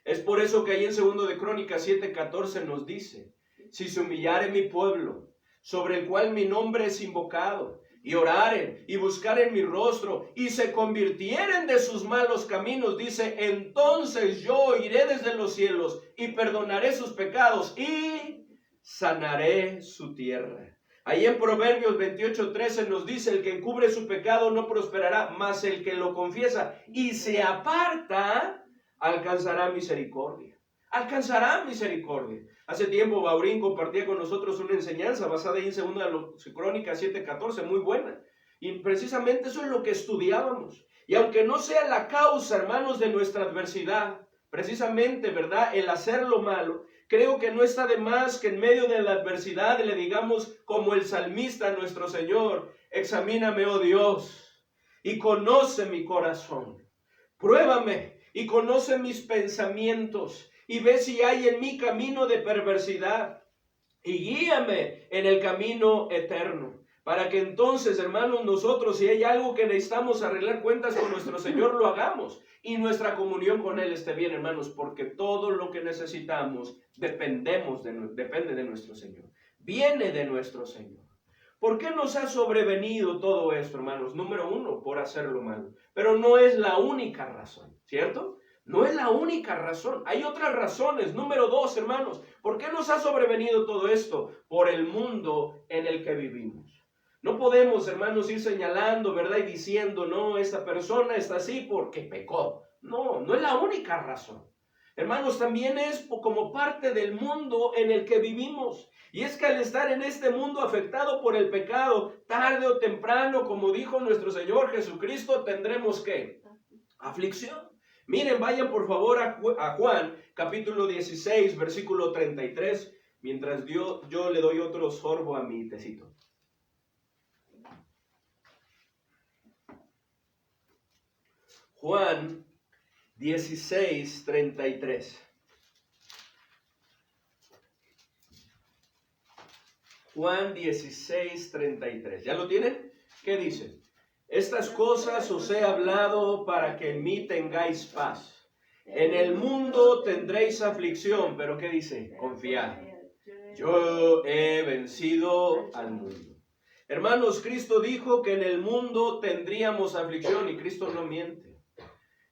Es por eso que ahí en 2 de Crónicas 7:14 nos dice, si se humillare mi pueblo, sobre el cual mi nombre es invocado, y oraren y buscaren mi rostro, y se convirtieren de sus malos caminos, dice, entonces yo iré desde los cielos y perdonaré sus pecados y sanaré su tierra. Ahí en Proverbios 28:13 nos dice, el que encubre su pecado no prosperará, mas el que lo confiesa y se aparta, alcanzará misericordia. Alcanzará misericordia. Hace tiempo Baurín compartía con nosotros una enseñanza basada en 2 de Crónicas 7:14, muy buena. Y precisamente eso es lo que estudiábamos. Y aunque no sea la causa, hermanos, de nuestra adversidad, precisamente, ¿verdad?, el hacer lo malo, creo que no está de más que en medio de la adversidad le digamos como el salmista a nuestro Señor, examíname, oh Dios, y conoce mi corazón. Pruébame y conoce mis pensamientos y ve si hay en mí camino de perversidad y guíame en el camino eterno. Para que entonces, hermanos, nosotros, si hay algo que necesitamos arreglar cuentas con nuestro Señor, lo hagamos. Y nuestra comunión con Él esté bien, hermanos, porque todo lo que necesitamos depende de nuestro Señor. Viene de nuestro Señor. ¿Por qué nos ha sobrevenido todo esto, hermanos? Número uno, por hacer lo malo. Pero no es la única razón, ¿cierto? No es la única razón. Hay otras razones. Número dos, hermanos, ¿por qué nos ha sobrevenido todo esto? Por el mundo en el que vivimos. No podemos, hermanos, ir señalando, ¿verdad? Y diciendo, no, esta persona está así porque pecó. No, no es la única razón. Hermanos, también es como parte del mundo en el que vivimos. Y es que al estar en este mundo afectado por el pecado, tarde o temprano, como dijo nuestro Señor Jesucristo, tendremos ¿qué? Aflicción. Miren, vayan por favor a Juan, capítulo 16, versículo 33, mientras yo le doy otro sorbo a mi tecito. Juan 16, 33. Juan 16, 33. ¿Ya lo tienen? ¿Qué dice? Estas cosas os he hablado para que en mí tengáis paz. En el mundo tendréis aflicción, pero ¿qué dice? Confiad. Yo he vencido al mundo. Hermanos, Cristo dijo que en el mundo tendríamos aflicción y Cristo no miente.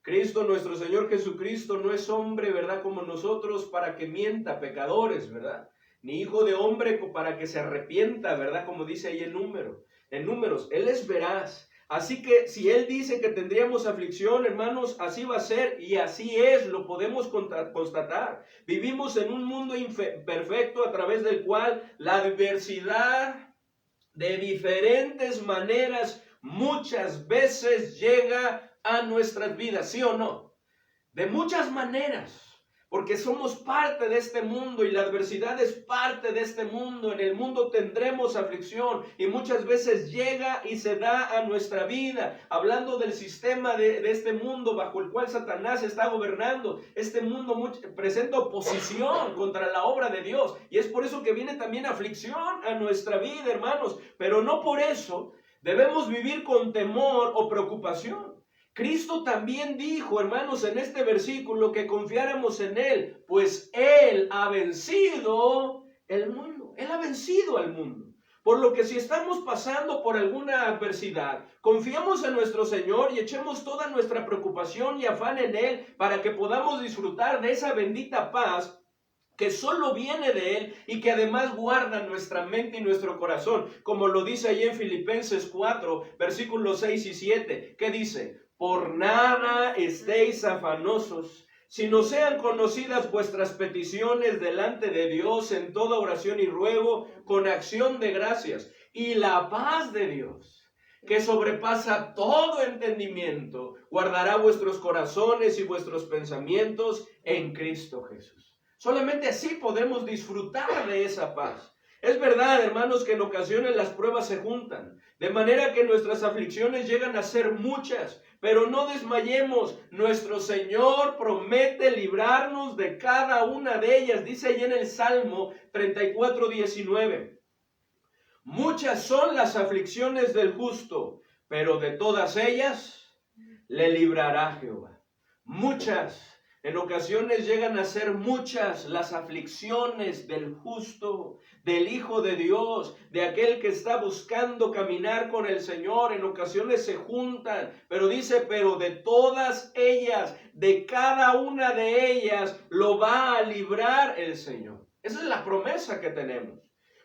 Cristo, nuestro Señor Jesucristo, no es hombre, ¿verdad?, como nosotros para que mienta, pecadores, ¿verdad? Ni hijo de hombre para que se arrepienta, ¿verdad?, como dice ahí en Números. Él es veraz. Así que si Él dice que tendríamos aflicción, hermanos, así va a ser y así es, lo podemos constatar. Vivimos en un mundo imperfecto a través del cual la adversidad de diferentes maneras muchas veces llega a nuestras vidas, ¿sí o no? De muchas maneras, porque somos parte de este mundo y la adversidad es parte de este mundo. En el mundo tendremos aflicción y muchas veces llega y se da a nuestra vida. Hablando del sistema de este mundo bajo el cual Satanás está gobernando, este mundo presenta oposición contra la obra de Dios y es por eso que viene también aflicción a nuestra vida, hermanos, pero no por eso debemos vivir con temor o preocupación. Cristo también dijo, hermanos, en este versículo que confiáramos en Él, pues Él ha vencido el mundo. Él ha vencido al mundo. Por lo que si estamos pasando por alguna adversidad, confiemos en nuestro Señor y echemos toda nuestra preocupación y afán en Él para que podamos disfrutar de esa bendita paz que solo viene de Él y que además guarda nuestra mente y nuestro corazón, como lo dice ahí en Filipenses 4, versículos 6 y 7, que dice: por nada estéis afanosos, sino sean conocidas vuestras peticiones delante de Dios en toda oración y ruego, con acción de gracias, y la paz de Dios, que sobrepasa todo entendimiento, guardará vuestros corazones y vuestros pensamientos en Cristo Jesús. Solamente así podemos disfrutar de esa paz. Es verdad, hermanos, que en ocasiones las pruebas se juntan, de manera que nuestras aflicciones llegan a ser muchas, pero no desmayemos. Nuestro Señor promete librarnos de cada una de ellas. Dice ahí en el Salmo 34, 19. Muchas son las aflicciones del justo, pero de todas ellas le librará Jehová. Muchas. En ocasiones llegan a ser muchas las aflicciones del justo, del Hijo de Dios, de aquel que está buscando caminar con el Señor. En ocasiones se juntan, pero dice, pero de todas ellas, de cada una de ellas, lo va a librar el Señor. Esa es la promesa que tenemos.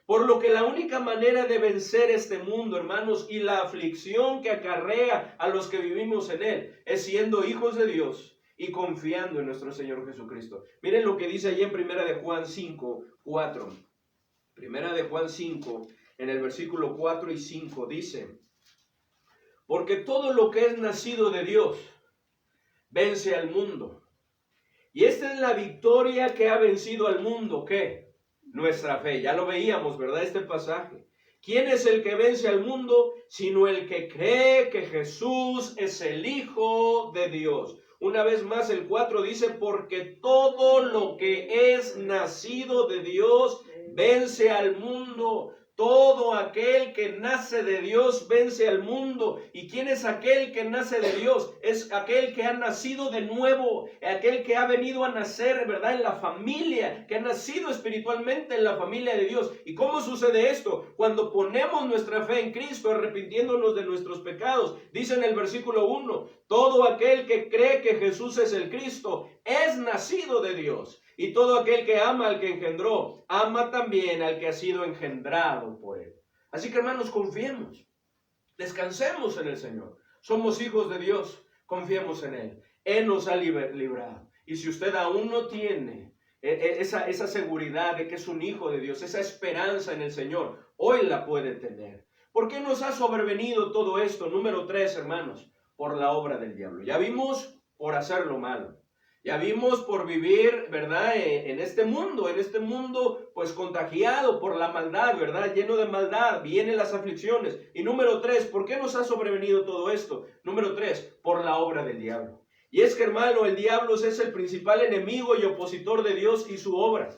Por lo que la única manera de vencer este mundo, hermanos, y la aflicción que acarrea a los que vivimos en él, es siendo hijos de Dios y confiando en nuestro Señor Jesucristo. Miren lo que dice allí en 1 de Juan 5, 4. 1 de Juan 5, en el versículo 4 y 5, dice: porque todo lo que es nacido de Dios vence al mundo. Y esta es la victoria que ha vencido al mundo, ¿qué? Nuestra fe. Ya lo veíamos, ¿verdad? Este pasaje. ¿Quién es el que vence al mundo? Sino el que cree que Jesús es el Hijo de Dios. Una vez más el 4 dice, porque todo lo que es nacido de Dios vence al mundo. Todo aquel que nace de Dios vence al mundo. ¿Y quién es aquel que nace de Dios? Es aquel que ha nacido de nuevo, aquel que ha venido a nacer, ¿verdad?, en la familia, que ha nacido espiritualmente en la familia de Dios. ¿Y cómo sucede esto? Cuando ponemos nuestra fe en Cristo, arrepintiéndonos de nuestros pecados. Dice en el versículo 1, todo aquel que cree que Jesús es el Cristo es nacido de Dios. Y todo aquel que ama al que engendró, ama también al que ha sido engendrado por él. Así que, hermanos, confiemos. Descansemos en el Señor. Somos hijos de Dios. Confiemos en Él. Él nos ha librado. Y si usted aún no tiene esa seguridad de que es un hijo de Dios, esa esperanza en el Señor, hoy la puede tener. ¿Por qué nos ha sobrevenido todo esto? Número 3, hermanos, por la obra del diablo. Ya vimos por hacer lo malo. Ya vimos por vivir, ¿verdad?, en este mundo pues contagiado por la maldad, ¿verdad?, lleno de maldad, vienen las aflicciones. Y número 3, ¿por qué nos ha sobrevenido todo esto? Número 3, por la obra del diablo. Y es que, hermano, el diablo es el principal enemigo y opositor de Dios y su obra,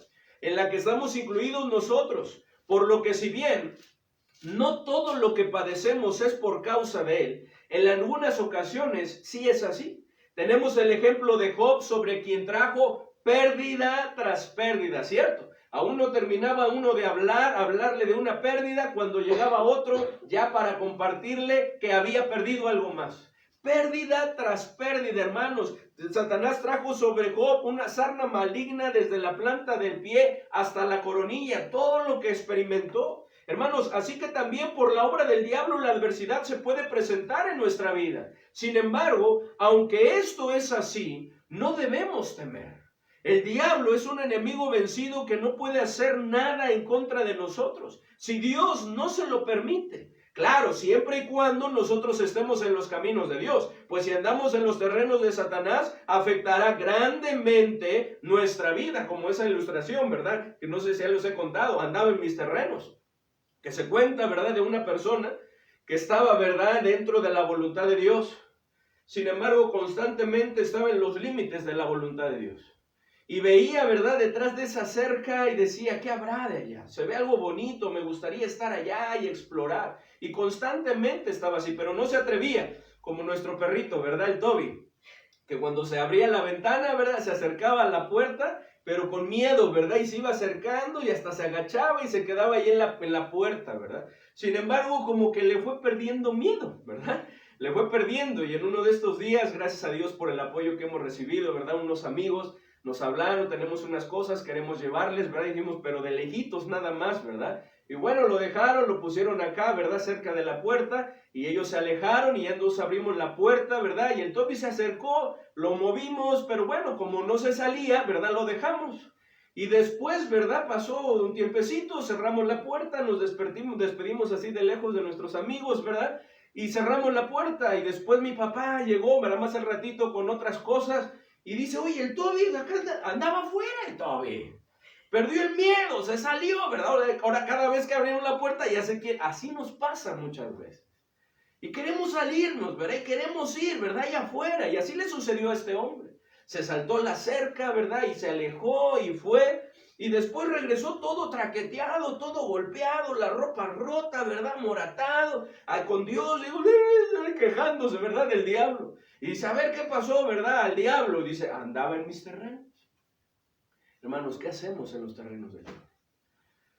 en la que estamos incluidos nosotros. Por lo que si bien no todo lo que padecemos es por causa de él, en algunas ocasiones sí es así. Tenemos el ejemplo de Job, sobre quien trajo pérdida tras pérdida, ¿cierto? Aún no terminaba uno de hablarle de una pérdida, cuando llegaba otro ya para compartirle que había perdido algo más. Pérdida tras pérdida, hermanos. Satanás trajo sobre Job una sarna maligna desde la planta del pie hasta la coronilla, todo lo que experimentó. Hermanos, así que también por la obra del diablo la adversidad se puede presentar en nuestra vida. Sin embargo, aunque esto es así, no debemos temer. El diablo es un enemigo vencido que no puede hacer nada en contra de nosotros, si Dios no se lo permite. Claro, siempre y cuando nosotros estemos en los caminos de Dios, pues si andamos en los terrenos de Satanás, afectará grandemente nuestra vida, como esa ilustración, ¿verdad? Que no sé si ya los he contado, andaba en mis terrenos. Que se cuenta, ¿verdad?, de una persona que estaba, ¿verdad?, dentro de la voluntad de Dios. Sin embargo, constantemente estaba en los límites de la voluntad de Dios. Y veía, ¿verdad?, detrás de esa cerca y decía, ¿qué habrá de allá? Se ve algo bonito, me gustaría estar allá y explorar. Y constantemente estaba así, pero no se atrevía, como nuestro perrito, ¿verdad?, el Toby, que cuando se abría la ventana, ¿verdad?, se acercaba a la puerta, pero con miedo, ¿verdad? Y se iba acercando y hasta se agachaba y se quedaba ahí en la puerta, ¿verdad? Sin embargo, como que le fue perdiendo miedo, ¿verdad? Le fue perdiendo, y en uno de estos días, gracias a Dios por el apoyo que hemos recibido, ¿verdad? Unos amigos nos hablaron, tenemos unas cosas, queremos llevarles, ¿verdad? Y dijimos, pero de lejitos nada más, ¿verdad? Y bueno, lo dejaron, lo pusieron acá, ¿verdad? Cerca de la puerta, y ellos se alejaron y ya nos abrimos la puerta, ¿verdad? Y el Toby se acercó, lo movimos, pero bueno, como no se salía, ¿verdad? Lo dejamos. Y después, ¿verdad? Pasó un tiempecito, cerramos la puerta, nos despedimos así de lejos de nuestros amigos, ¿verdad? Y cerramos la puerta, y después mi papá llegó, ¿verdad? Más al ratito con otras cosas, y dice, oye, el Toby acá andaba afuera, el Toby. Perdió el miedo, se salió, ¿verdad? Ahora cada vez que abrimos la puerta ya sé que así nos pasa muchas veces. Y queremos salirnos, ¿verdad? Y queremos ir, ¿verdad? Allá afuera. Y así le sucedió a este hombre. Se saltó la cerca, ¿verdad? Y se alejó y fue. Y después regresó todo traqueteado, todo golpeado, la ropa rota, ¿verdad? Moratado, con Dios, quejándose, ¿verdad? Del diablo. Y dice, a ver qué pasó, ¿verdad? Al diablo. Dice, andaba en mis terrenos. Hermanos, ¿qué hacemos en los terrenos del diablo?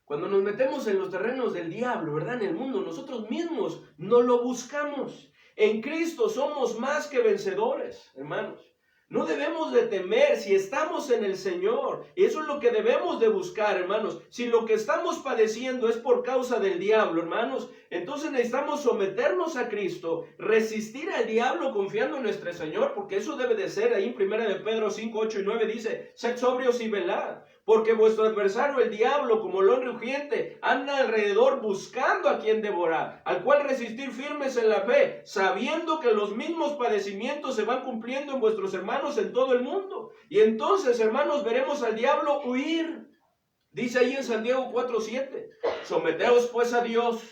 Cuando nos metemos en los terrenos del diablo, ¿verdad? En el mundo, nosotros mismos no lo buscamos. En Cristo somos más que vencedores, hermanos. No debemos de temer si estamos en el Señor. Y eso es lo que debemos de buscar, hermanos. Si lo que estamos padeciendo es por causa del diablo, hermanos, entonces necesitamos someternos a Cristo, resistir al diablo confiando en nuestro Señor, porque eso debe de ser. Ahí en 1 de Pedro 5, 8 y 9 dice, sed sobrios y velad, porque vuestro adversario el diablo, como león rugiente, anda alrededor buscando a quien devorar, al cual resistir firmes en la fe, sabiendo que los mismos padecimientos se van cumpliendo en vuestros hermanos en todo el mundo. Y entonces, hermanos, veremos al diablo huir. Dice ahí en Santiago 4:7, someteos pues a Dios,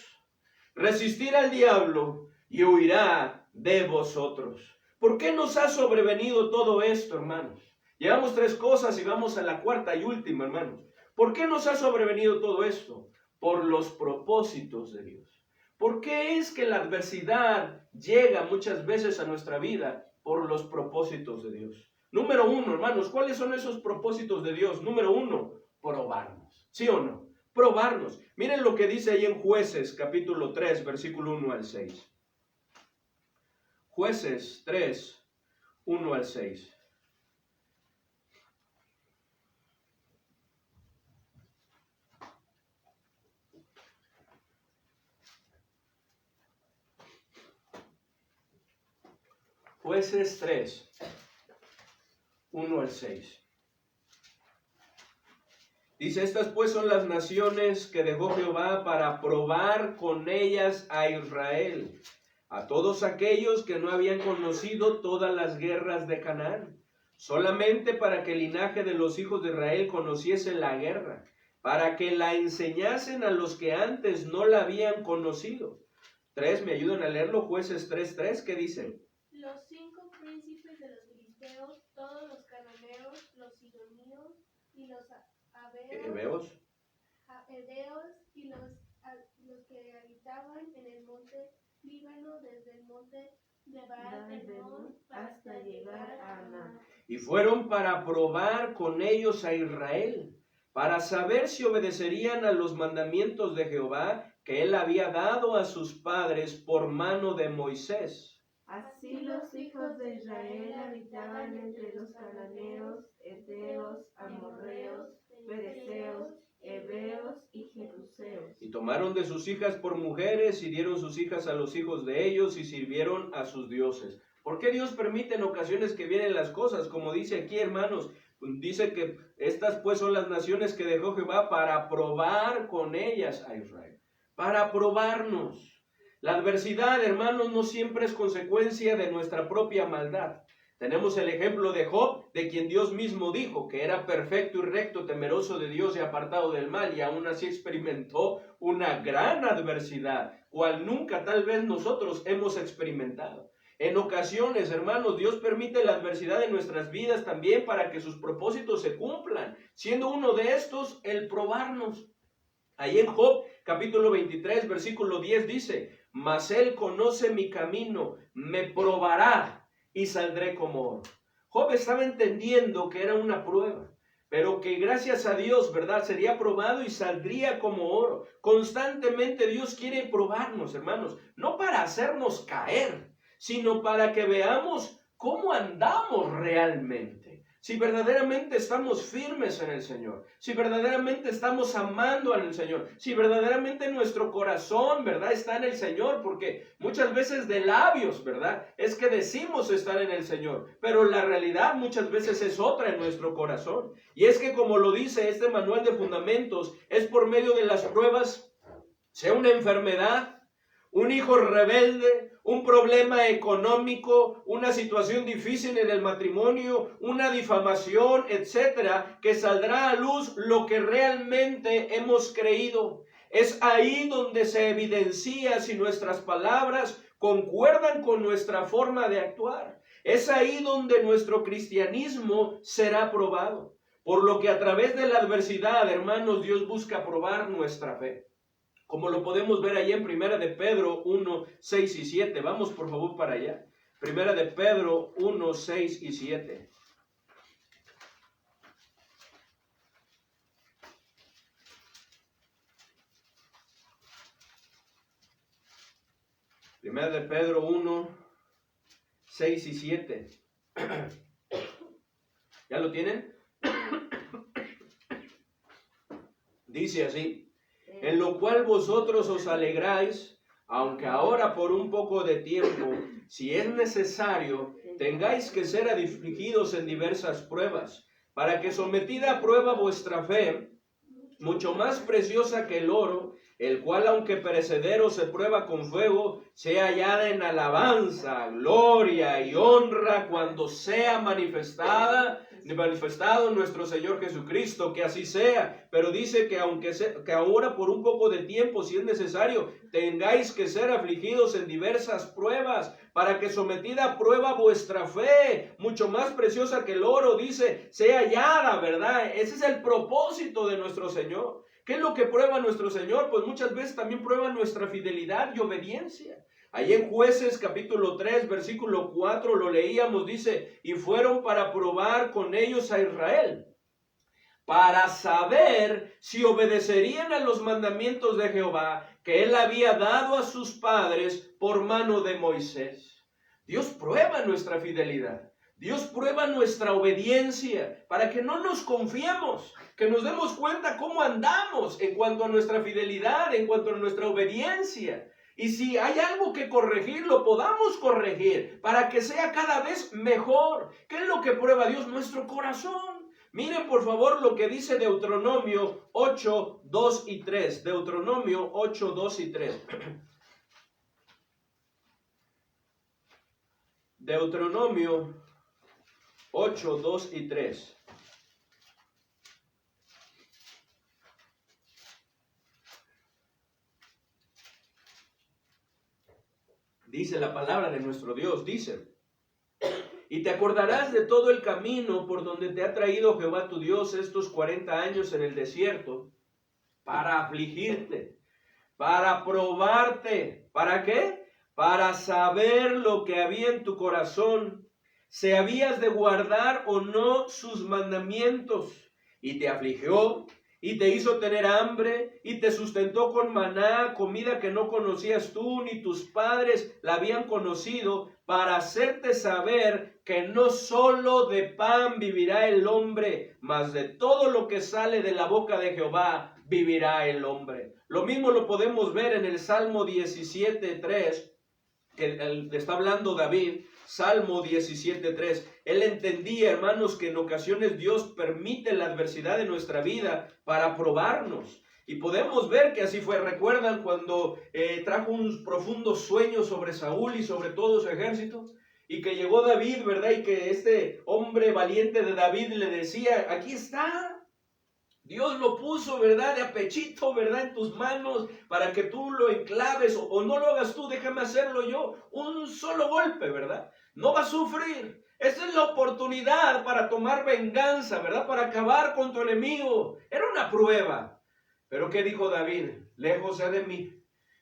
resistir al diablo y huirá de vosotros. ¿Por qué nos ha sobrevenido todo esto, hermanos? Llevamos 3 cosas y vamos a la cuarta y última, hermanos. ¿Por qué nos ha sobrevenido todo esto? Por los propósitos de Dios. ¿Por qué es que la adversidad llega muchas veces a nuestra vida? Por los propósitos de Dios. Número 1, hermanos, ¿cuáles son esos propósitos de Dios? Número 1, probarnos. ¿Sí o no? Probarnos. Miren lo que dice ahí en Jueces, capítulo 3, versículo 1 al 6. Jueces 3, 1 al 6. Jueces 3, 1 al 6. Dice, estas pues son las naciones que dejó Jehová para probar con ellas a Israel, a todos aquellos que no habían conocido todas las guerras de Canaán, solamente para que el linaje de los hijos de Israel conociese la guerra, para que la enseñasen a los que antes no la habían conocido. 3, ¿me ayudan a leerlo? Jueces 3:3, ¿qué dicen? Los 5 príncipes de los filisteos, todos los cananeos, los sidonios y los heveos y los que habitaban en el monte Líbano, desde el monte de Baal-Hermón hasta llegar a Amán. Y fueron para probar con ellos a Israel, para saber si obedecerían a los mandamientos de Jehová que él había dado a sus padres por mano de Moisés. Así los hijos de Israel habitaban entre los cananeos, heteos, amorreos, fereceos, heveos y jebuseos. Y tomaron de sus hijas por mujeres y dieron sus hijas a los hijos de ellos y sirvieron a sus dioses. ¿Por qué Dios permite en ocasiones que vienen las cosas? Como dice aquí, hermanos, dice que estas pues son las naciones que dejó Jehová para probar con ellas a Israel. Para probarnos. La adversidad, hermanos, no siempre es consecuencia de nuestra propia maldad. Tenemos el ejemplo de Job, de quien Dios mismo dijo que era perfecto y recto, temeroso de Dios y apartado del mal, y aún así experimentó una gran adversidad, cual nunca tal vez nosotros hemos experimentado. En ocasiones, hermanos, Dios permite la adversidad en nuestras vidas también para que sus propósitos se cumplan, siendo uno de estos el probarnos. Ahí en Job, capítulo 23, versículo 10 dice, mas él conoce mi camino, me probará y saldré como oro. Job estaba entendiendo que era una prueba. pero que gracias a Dios, ¿verdad? Sería probado y saldría como oro. Constantemente Dios quiere probarnos, hermanos, no para hacernos caer, sino para que veamos cómo andamos realmente. Si verdaderamente estamos firmes en el Señor, si verdaderamente estamos amando al Señor, si verdaderamente nuestro corazón, ¿verdad?, está en el Señor, porque muchas veces de labios, ¿verdad?, es que decimos estar en el Señor, pero la realidad muchas veces es otra en nuestro corazón. Y es que, como lo dice este manual de fundamentos, es por medio de las pruebas, sea una enfermedad, un hijo rebelde, un problema económico, una situación difícil en el matrimonio, una difamación, etcétera, que saldrá a luz lo que realmente hemos creído. Es ahí donde se evidencia si nuestras palabras concuerdan con nuestra forma de actuar. Es ahí donde nuestro cristianismo será probado. Por lo que a través de la adversidad, hermanos, Dios busca probar nuestra fe. Como lo podemos ver allá en Primera de Pedro 1, 6 y 7. Vamos por favor para allá. Primera de Pedro 1, 6 y 7. Primera de Pedro 1, 6 y 7. ¿Ya lo tienen? Dice así: en lo cual vosotros os alegráis, aunque ahora por un poco de tiempo, si es necesario, tengáis que ser afligidos en diversas pruebas, para que sometida a prueba vuestra fe, mucho más preciosa que el oro, el cual aunque perecedero se prueba con fuego, sea hallada en alabanza, gloria y honra cuando sea manifestado nuestro Señor Jesucristo. Que así sea. Pero dice que ahora por un poco de tiempo, si es necesario, tengáis que ser afligidos en diversas pruebas, para que sometida a prueba vuestra fe, mucho más preciosa que el oro, dice, sea hallada, ¿verdad? Ese es el propósito de nuestro Señor. ¿Qué es lo que prueba nuestro Señor? Pues muchas veces también prueba nuestra fidelidad y obediencia. Ahí en Jueces capítulo 3, versículo 4 lo leíamos, dice, y fueron para probar con ellos a Israel, para saber si obedecerían a los mandamientos de Jehová que él había dado a sus padres por mano de Moisés. Dios prueba nuestra fidelidad. Dios prueba nuestra obediencia para que no nos confiemos, que nos demos cuenta cómo andamos en cuanto a nuestra fidelidad, en cuanto a nuestra obediencia. Y si hay algo que corregir, lo podamos corregir para que sea cada vez mejor. ¿Qué es lo que prueba Dios? Nuestro corazón. Miren por favor lo que dice Deuteronomio 8, 2 y 3. Deuteronomio 8, 2 y 3. Deuteronomio 8, 2 y 3. Dice la palabra de nuestro Dios, dice: y te acordarás de todo el camino por donde te ha traído Jehová tu Dios estos 40 años en el desierto, para afligirte, para probarte. ¿Para qué? Para saber lo que había en tu corazón, si habías de guardar o no sus mandamientos. Y te afligió, y te hizo tener hambre, y te sustentó con maná, comida que no conocías tú, ni tus padres la habían conocido, para hacerte saber que no solo de pan vivirá el hombre, mas de todo lo que sale de la boca de Jehová vivirá el hombre. Lo mismo lo podemos ver en el Salmo 17:3, que está hablando David. Salmo 17:3. Él entendía, hermanos, que en ocasiones Dios permite la adversidad de nuestra vida para probarnos. Y podemos ver que así fue. ¿Recuerdan cuando trajo un profundo sueño sobre Saúl y sobre todo su ejército? Y que llegó David, ¿verdad? Y que este hombre valiente de David le decía: aquí está. Dios lo puso, ¿verdad?, de a pechito, ¿verdad?, en tus manos para que tú lo enclaves o no lo hagas tú, déjame hacerlo yo. Un solo golpe, ¿verdad? No va a sufrir. Esa es la oportunidad para tomar venganza, ¿verdad?, para acabar con tu enemigo. Era una prueba. Pero ¿qué dijo David? Lejos sea de mí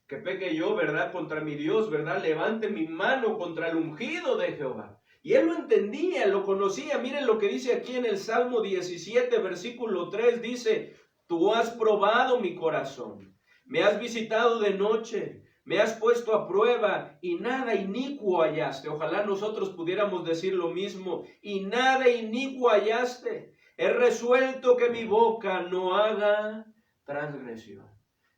que peque yo, ¿verdad?, contra mi Dios, ¿verdad? Levante mi mano contra el ungido de Jehová. Y él lo entendía, lo conocía. Miren lo que dice aquí en el Salmo 17, versículo 3, dice: tú has probado mi corazón, me has visitado de noche, me has puesto a prueba y nada inicuo hallaste. Ojalá nosotros pudiéramos decir lo mismo: y nada inicuo hallaste. He resuelto que mi boca no haga transgresión.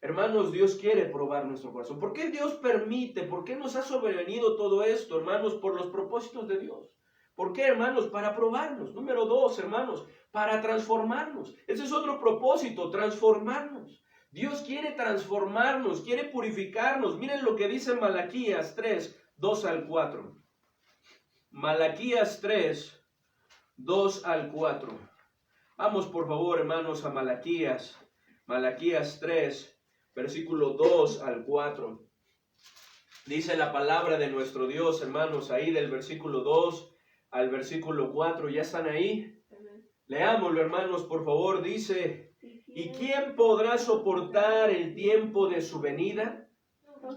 Hermanos, Dios quiere probar nuestro corazón. ¿Por qué Dios permite? ¿Por qué nos ha sobrevenido todo esto, hermanos? Por los propósitos de Dios. ¿Por qué, hermanos? Para probarnos. Número 2, hermanos, para transformarnos. Ese es otro propósito, transformarnos. Dios quiere transformarnos, quiere purificarnos. Miren lo que dice Malaquías 3, 2 al 4. Malaquías 3, 2 al 4. Vamos por favor, hermanos, a Malaquías 3, versículo 2 al 4. Dice la palabra de nuestro Dios, hermanos, ahí del versículo 2 al versículo 4. ¿Ya están ahí? Leámoslo, hermanos, por favor. Dice: ¿y quién podrá soportar el tiempo de su venida?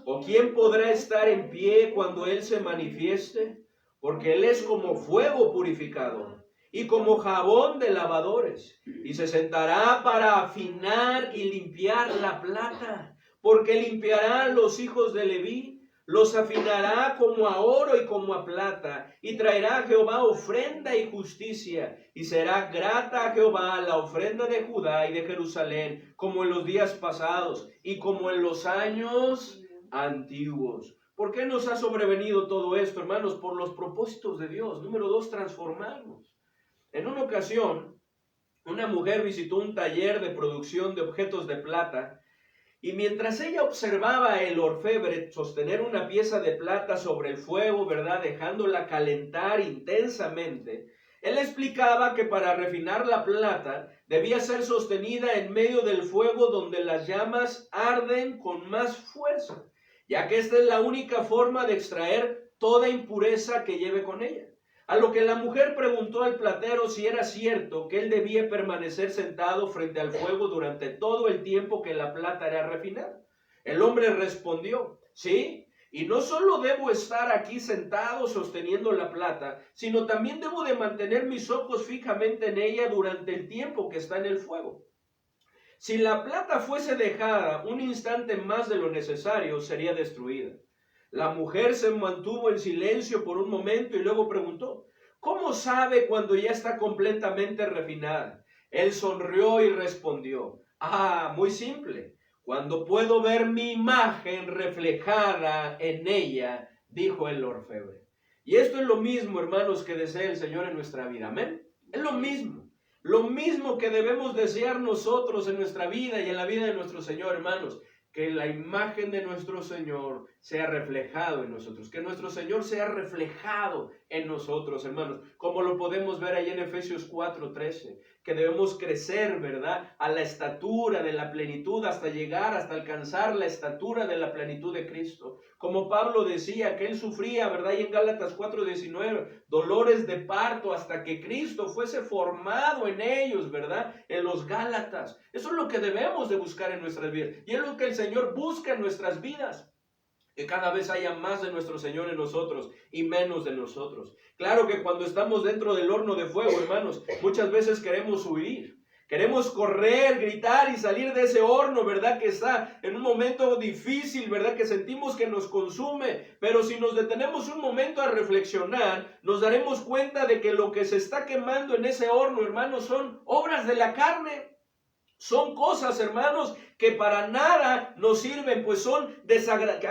¿O quién podrá estar en pie cuando Él se manifieste? Porque Él es como fuego purificador y como jabón de lavadores, y se sentará para afinar y limpiar la plata, porque limpiará a los hijos de Leví, los afinará como a oro y como a plata, y traerá a Jehová ofrenda y justicia, y será grata a Jehová la ofrenda de Judá y de Jerusalén, como en los días pasados y como en los años antiguos. ¿Por qué nos ha sobrevenido todo esto, hermanos? Por los propósitos de Dios. Número 2, transformarnos. En una ocasión, una mujer visitó un taller de producción de objetos de plata, y mientras ella observaba el orfebre sostener una pieza de plata sobre el fuego, ¿verdad?, dejándola calentar intensamente, él explicaba que para refinar la plata debía ser sostenida en medio del fuego donde las llamas arden con más fuerza, ya que esta es la única forma de extraer toda impureza que lleve con ella. A lo que la mujer preguntó al platero si era cierto que él debía permanecer sentado frente al fuego durante todo el tiempo que la plata era refinada. El hombre respondió: sí, y no solo debo estar aquí sentado sosteniendo la plata, sino también debo de mantener mis ojos fijamente en ella durante el tiempo que está en el fuego. Si la plata fuese dejada un instante más de lo necesario, sería destruida. La mujer se mantuvo en silencio por un momento y luego preguntó: ¿cómo sabe cuando ya está completamente refinada? Él sonrió y respondió: muy simple. Cuando puedo ver mi imagen reflejada en ella, dijo el orfebre. Y esto es lo mismo, hermanos, que desea el Señor en nuestra vida. Amén. Es lo mismo. Lo mismo que debemos desear nosotros en nuestra vida y en la vida de nuestro Señor, hermanos. Que la imagen de nuestro Señor sea reflejado en nosotros. Que nuestro Señor sea reflejado en nosotros, hermanos. Como lo podemos ver ahí en Efesios 4:13. Que debemos crecer, ¿verdad?, a la estatura de la plenitud hasta llegar, hasta alcanzar la estatura de la plenitud de Cristo. Como Pablo decía que él sufría, ¿verdad?, y en Gálatas 4:19, dolores de parto hasta que Cristo fuese formado en ellos, ¿verdad?, en los Gálatas. Eso es lo que debemos de buscar en nuestras vidas. Y es lo que el Señor busca en nuestras vidas. Que cada vez haya más de nuestro Señor en nosotros y menos de nosotros. Claro que cuando estamos dentro del horno de fuego, hermanos, muchas veces queremos huir. Queremos correr, gritar y salir de ese horno, ¿verdad?, que está en un momento difícil, ¿verdad?, que sentimos que nos consume. Pero si nos detenemos un momento a reflexionar, nos daremos cuenta de que lo que se está quemando en ese horno, hermanos, son obras de la carne. Son cosas, hermanos, que para nada nos sirven, pues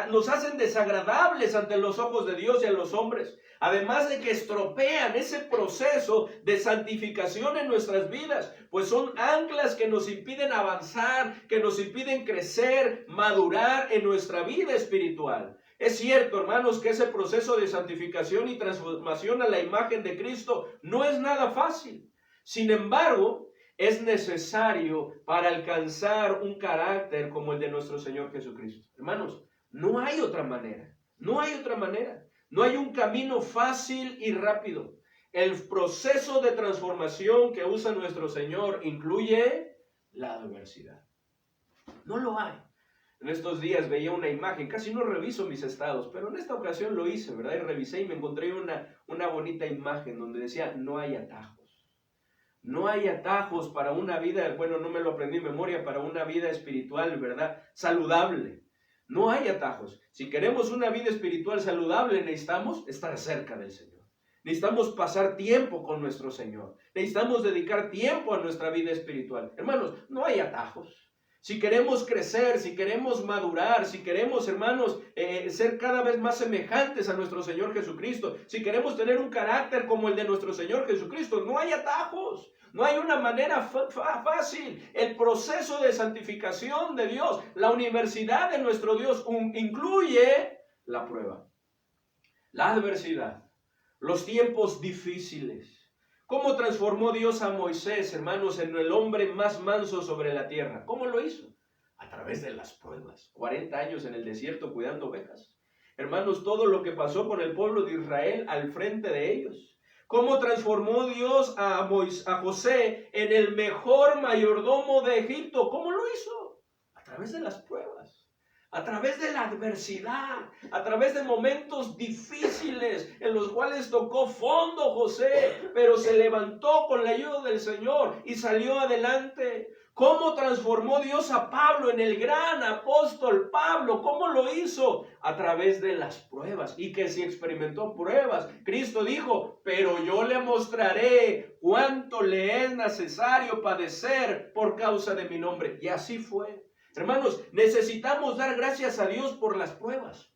nos hacen desagradables ante los ojos de Dios y a los hombres. Además de que estropean ese proceso de santificación en nuestras vidas, pues son anclas que nos impiden avanzar, que nos impiden crecer, madurar en nuestra vida espiritual. Es cierto, hermanos, que ese proceso de santificación y transformación a la imagen de Cristo no es nada fácil. Sin embargo, es necesario para alcanzar un carácter como el de nuestro Señor Jesucristo. Hermanos, no hay otra manera. No hay otra manera. No hay un camino fácil y rápido. El proceso de transformación que usa nuestro Señor incluye la adversidad. No lo hay. En estos días veía una imagen, casi no reviso mis estados, pero en esta ocasión lo hice, ¿verdad? Y revisé y me encontré una bonita imagen donde decía, no hay atajos. No hay atajos para una vida, bueno, no me lo aprendí en memoria, para una vida espiritual, ¿verdad? Saludable. No hay atajos. Si queremos una vida espiritual saludable, necesitamos estar cerca del Señor. Necesitamos pasar tiempo con nuestro Señor. Necesitamos dedicar tiempo a nuestra vida espiritual. Hermanos, no hay atajos. Si queremos crecer, si queremos madurar, si queremos, hermanos, ser cada vez más semejantes a nuestro Señor Jesucristo, si queremos tener un carácter como el de nuestro Señor Jesucristo, no hay atajos. No hay una manera fácil. El proceso de santificación de Dios, la universidad de nuestro Dios, incluye la prueba, la adversidad, los tiempos difíciles. ¿Cómo transformó Dios a Moisés, hermanos, en el hombre más manso sobre la tierra? ¿Cómo lo hizo? A través de las pruebas. 40 años en el desierto cuidando ovejas. Hermanos, todo lo que pasó con el pueblo de Israel al frente de ellos. ¿Cómo transformó Dios a José en el mejor mayordomo de Egipto? ¿Cómo lo hizo? A través de las pruebas. A través de la adversidad, a través de momentos difíciles en los cuales tocó fondo José, pero se levantó con la ayuda del Señor y salió adelante. ¿Cómo transformó Dios a Pablo en el gran apóstol Pablo? ¿Cómo lo hizo? A través de las pruebas. Y que si experimentó pruebas, Cristo dijo, pero yo le mostraré cuánto le es necesario padecer por causa de mi nombre. Y así fue. Hermanos, necesitamos dar gracias a Dios por las pruebas.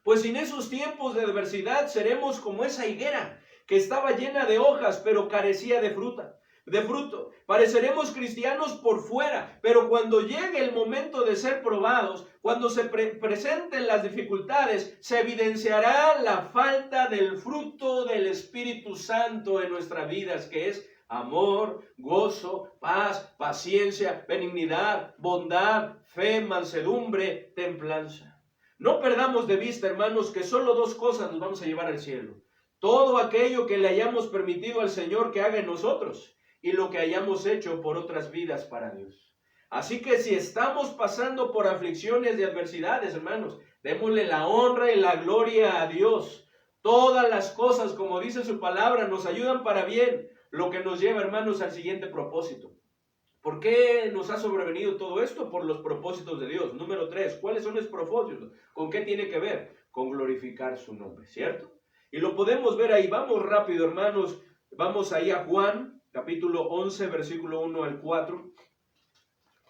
Pues en esos tiempos de adversidad seremos como esa higuera que estaba llena de hojas, pero carecía de fruto. Pareceremos cristianos por fuera, pero cuando llegue el momento de ser probados, cuando se presenten las dificultades, se evidenciará la falta del fruto del Espíritu Santo en nuestras vidas, que es amor, gozo, paz, paciencia, benignidad, bondad, fe, mansedumbre, templanza. No perdamos de vista, hermanos, que solo dos cosas nos vamos a llevar al cielo. Todo aquello que le hayamos permitido al Señor que haga en nosotros y lo que hayamos hecho por otras vidas para Dios. Así que si estamos pasando por aflicciones y adversidades, hermanos, démosle la honra y la gloria a Dios. Todas las cosas, como dice su palabra, nos ayudan para bien. Lo que nos lleva, hermanos, al siguiente propósito. ¿Por qué nos ha sobrevenido todo esto? Por los propósitos de Dios. Número 3, ¿cuáles son los propósitos? ¿Con qué tiene que ver? Con glorificar su nombre, ¿cierto? Y lo podemos ver ahí. Vamos rápido, hermanos. Vamos ahí a Juan, capítulo 11, versículo 1 al 4.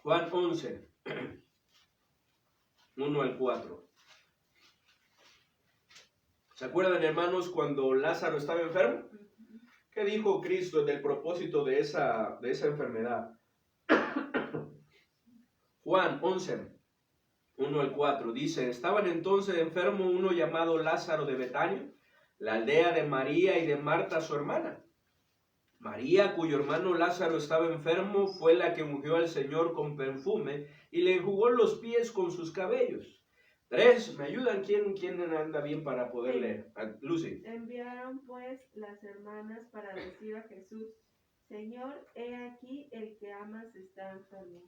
Juan 11, 1 al 4. ¿Se acuerdan, hermanos, cuando Lázaro estaba enfermo? ¿Qué dijo Cristo del propósito de esa enfermedad? Juan 11, 1 al 4, dice, estaban entonces enfermo uno llamado Lázaro de Betania, la aldea de María y de Marta su hermana. María, cuyo hermano Lázaro estaba enfermo, fue la que ungió al Señor con perfume y le enjugó los pies con sus cabellos. 3, ¿me ayudan? ¿Quién anda bien para poder leer? Lucy. Enviaron pues las hermanas para decir a Jesús, Señor, he aquí el que amas está enfermo.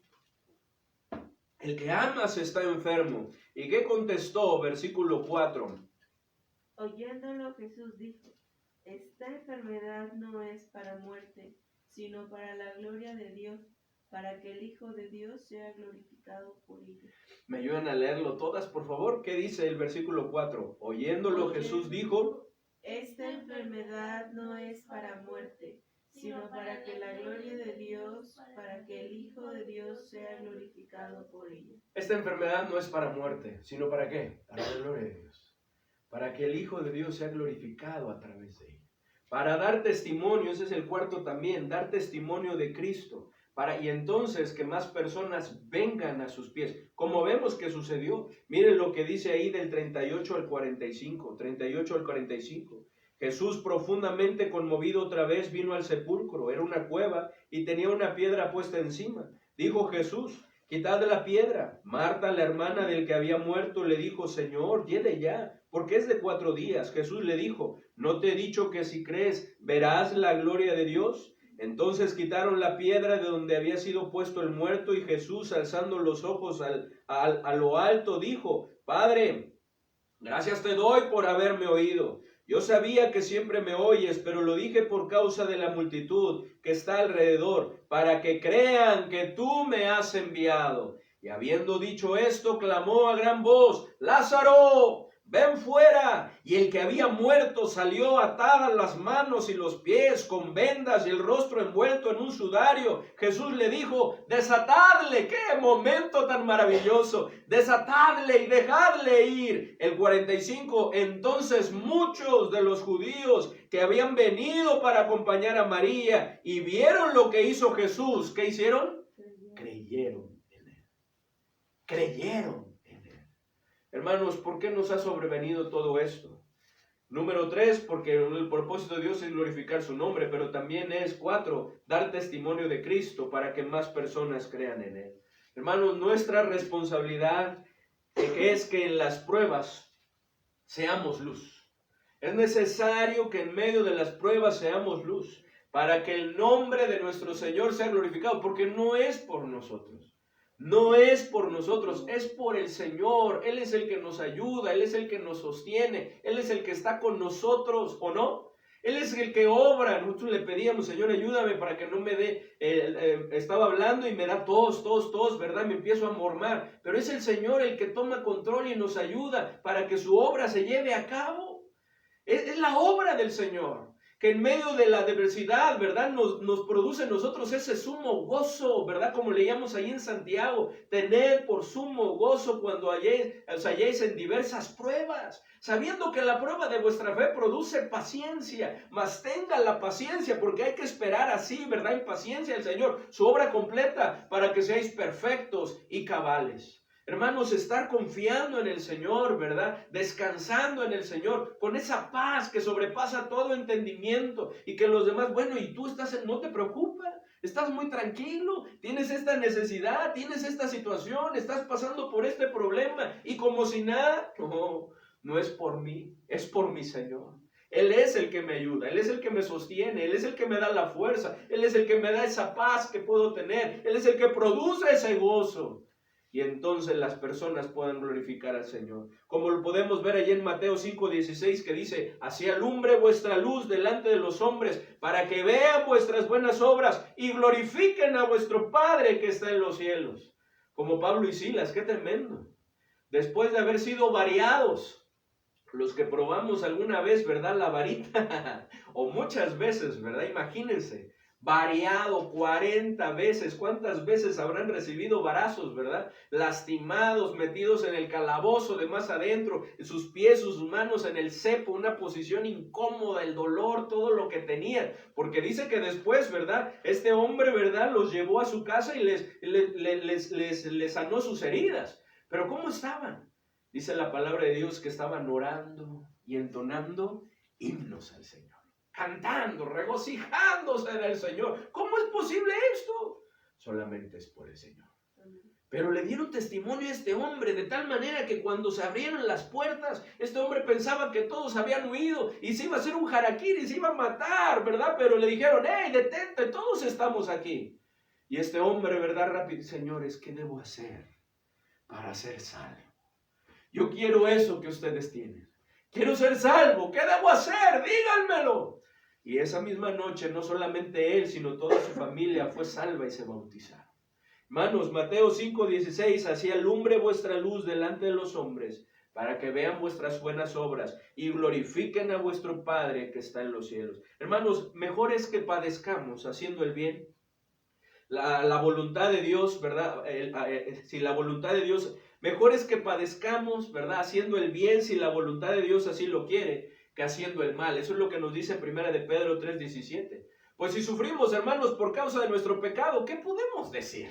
El que amas está enfermo. ¿Y qué contestó? Versículo 4. Oyéndolo Jesús dijo, esta enfermedad no es para muerte, sino para la gloria de Dios, para que el Hijo de Dios sea glorificado por ella. ¿Me ayudan a leerlo todas, por favor? ¿Qué dice el versículo 4? Oyéndolo Jesús dijo, esta enfermedad no es para muerte, sino para que la gloria de Dios, para que el Hijo de Dios sea glorificado por ella. Esta enfermedad no es para muerte, sino ¿para qué? Para la gloria de Dios. Para que el Hijo de Dios sea glorificado a través de ella. Para dar testimonio, ese es el cuarto también, dar testimonio de Cristo. Y entonces que más personas vengan a sus pies. Como vemos que sucedió, miren lo que dice ahí del 38 al 45. Jesús, profundamente conmovido otra vez, vino al sepulcro. Era una cueva y tenía una piedra puesta encima. Dijo Jesús, quitad la piedra. Marta, la hermana del que había muerto, le dijo, Señor, hiede ya, porque es de 4 días. Jesús le dijo, ¿no te he dicho que si crees verás la gloria de Dios? Entonces quitaron la piedra de donde había sido puesto el muerto, y Jesús, alzando los ojos a lo alto, dijo: Padre, gracias te doy por haberme oído. Yo sabía que siempre me oyes, pero lo dije por causa de la multitud que está alrededor, para que crean que tú me has enviado. Y habiendo dicho esto, clamó a gran voz: Lázaro, ven fuera. Y el que había muerto salió, atadas las manos y los pies con vendas y el rostro envuelto en un sudario. Jesús le dijo: desatadle. ¡Qué momento tan maravilloso! Desatadle y dejadle ir. El 45, entonces muchos de los judíos que habían venido para acompañar a María y vieron lo que hizo Jesús, ¿qué hicieron? Creyeron en él. Creyeron. Hermanos, ¿por qué nos ha sobrevenido todo esto? Número 3, porque el propósito de Dios es glorificar su nombre, pero también es 4, dar testimonio de Cristo para que más personas crean en Él. Hermanos, nuestra responsabilidad es que en las pruebas seamos luz. Es necesario que en medio de las pruebas seamos luz, para que el nombre de nuestro Señor sea glorificado, porque no es por nosotros. No es por nosotros, es por el Señor. Él es el que nos ayuda, Él es el que nos sostiene, Él es el que está con nosotros, ¿o no? Él es el que obra. Nosotros le pedíamos: Señor, ayúdame para que no me dé, estaba hablando y me da tos, ¿verdad? Me empiezo a mormar. Pero es el Señor el que toma control y nos ayuda para que su obra se lleve a cabo. Es la obra del Señor, que en medio de la adversidad, ¿verdad?, nos produce en nosotros ese sumo gozo, ¿verdad? Como leíamos ahí en Santiago: tened por sumo gozo cuando os halléis en diversas pruebas, sabiendo que la prueba de vuestra fe produce paciencia. Mas tenga la paciencia, porque hay que esperar así, ¿verdad?, en paciencia al Señor, su obra completa, para que seáis perfectos y cabales. Hermanos, estar confiando en el Señor, ¿verdad? Descansando en el Señor, con esa paz que sobrepasa todo entendimiento, y que los demás, bueno, y tú no te preocupas, estás muy tranquilo, tienes esta necesidad, tienes esta situación, estás pasando por este problema, y como si nada. No es por mí, es por mi Señor. Él es el que me ayuda, Él es el que me sostiene, Él es el que me da la fuerza, Él es el que me da esa paz que puedo tener, Él es el que produce ese gozo. Y entonces las personas puedan glorificar al Señor. Como lo podemos ver allí en Mateo 5:16, que dice: así alumbre vuestra luz delante de los hombres, para que vean vuestras buenas obras y glorifiquen a vuestro Padre que está en los cielos. Como Pablo y Silas, qué tremendo. Después de haber sido variados, los que probamos alguna vez, ¿verdad?, la varita, o muchas veces, ¿verdad? Imagínense. Variado 40 veces. ¿Cuántas veces habrán recibido varazos, verdad? Lastimados, metidos en el calabozo de más adentro, sus pies, sus manos en el cepo, una posición incómoda, el dolor, todo lo que tenían. Porque dice que después, ¿verdad?, este hombre, ¿verdad?, los llevó a su casa y les sanó sus heridas. Pero ¿cómo estaban? Dice la palabra de Dios que estaban orando y entonando himnos al Señor, cantando, regocijándose en el Señor. ¿Cómo es posible esto? Solamente es por el Señor. Pero le dieron testimonio a este hombre de tal manera que cuando se abrieron las puertas, este hombre pensaba que todos habían huido y se iba a hacer un harakiri, se iba a matar, ¿verdad? Pero le dijeron: ¡hey, detente! Todos estamos aquí. Y este hombre, ¿verdad?, rápido: señores, ¿qué debo hacer para ser salvo? Yo quiero eso que ustedes tienen. Quiero ser salvo. ¿Qué debo hacer? Díganmelo. Y esa misma noche, no solamente él, sino toda su familia fue salva y se bautizaron. Hermanos, Mateo 5:16: así alumbre vuestra luz delante de los hombres, para que vean vuestras buenas obras y glorifiquen a vuestro Padre que está en los cielos. Hermanos, mejor es que padezcamos haciendo el bien. La voluntad de Dios, ¿verdad? Si la voluntad de Dios, mejor es que padezcamos, ¿verdad?, haciendo el bien, si la voluntad de Dios así lo quiere, que haciendo el mal. Eso es lo que nos dice 1 de Pedro 3:17. Pues si sufrimos, hermanos, por causa de nuestro pecado, ¿qué podemos decir?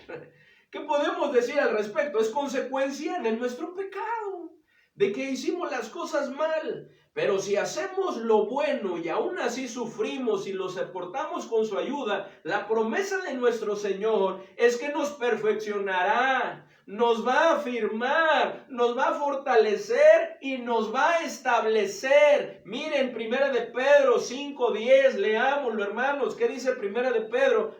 ¿Qué podemos decir al respecto? Es consecuencia de nuestro pecado. de que hicimos las cosas mal. Pero si hacemos lo bueno y aún así sufrimos y lo soportamos con su ayuda, la promesa de nuestro Señor es que nos perfeccionará, nos va a afirmar, nos va a fortalecer y nos va a establecer. Miren, 1 de Pedro 5:10, leámoslo, hermanos. ¿Qué dice 1 de Pedro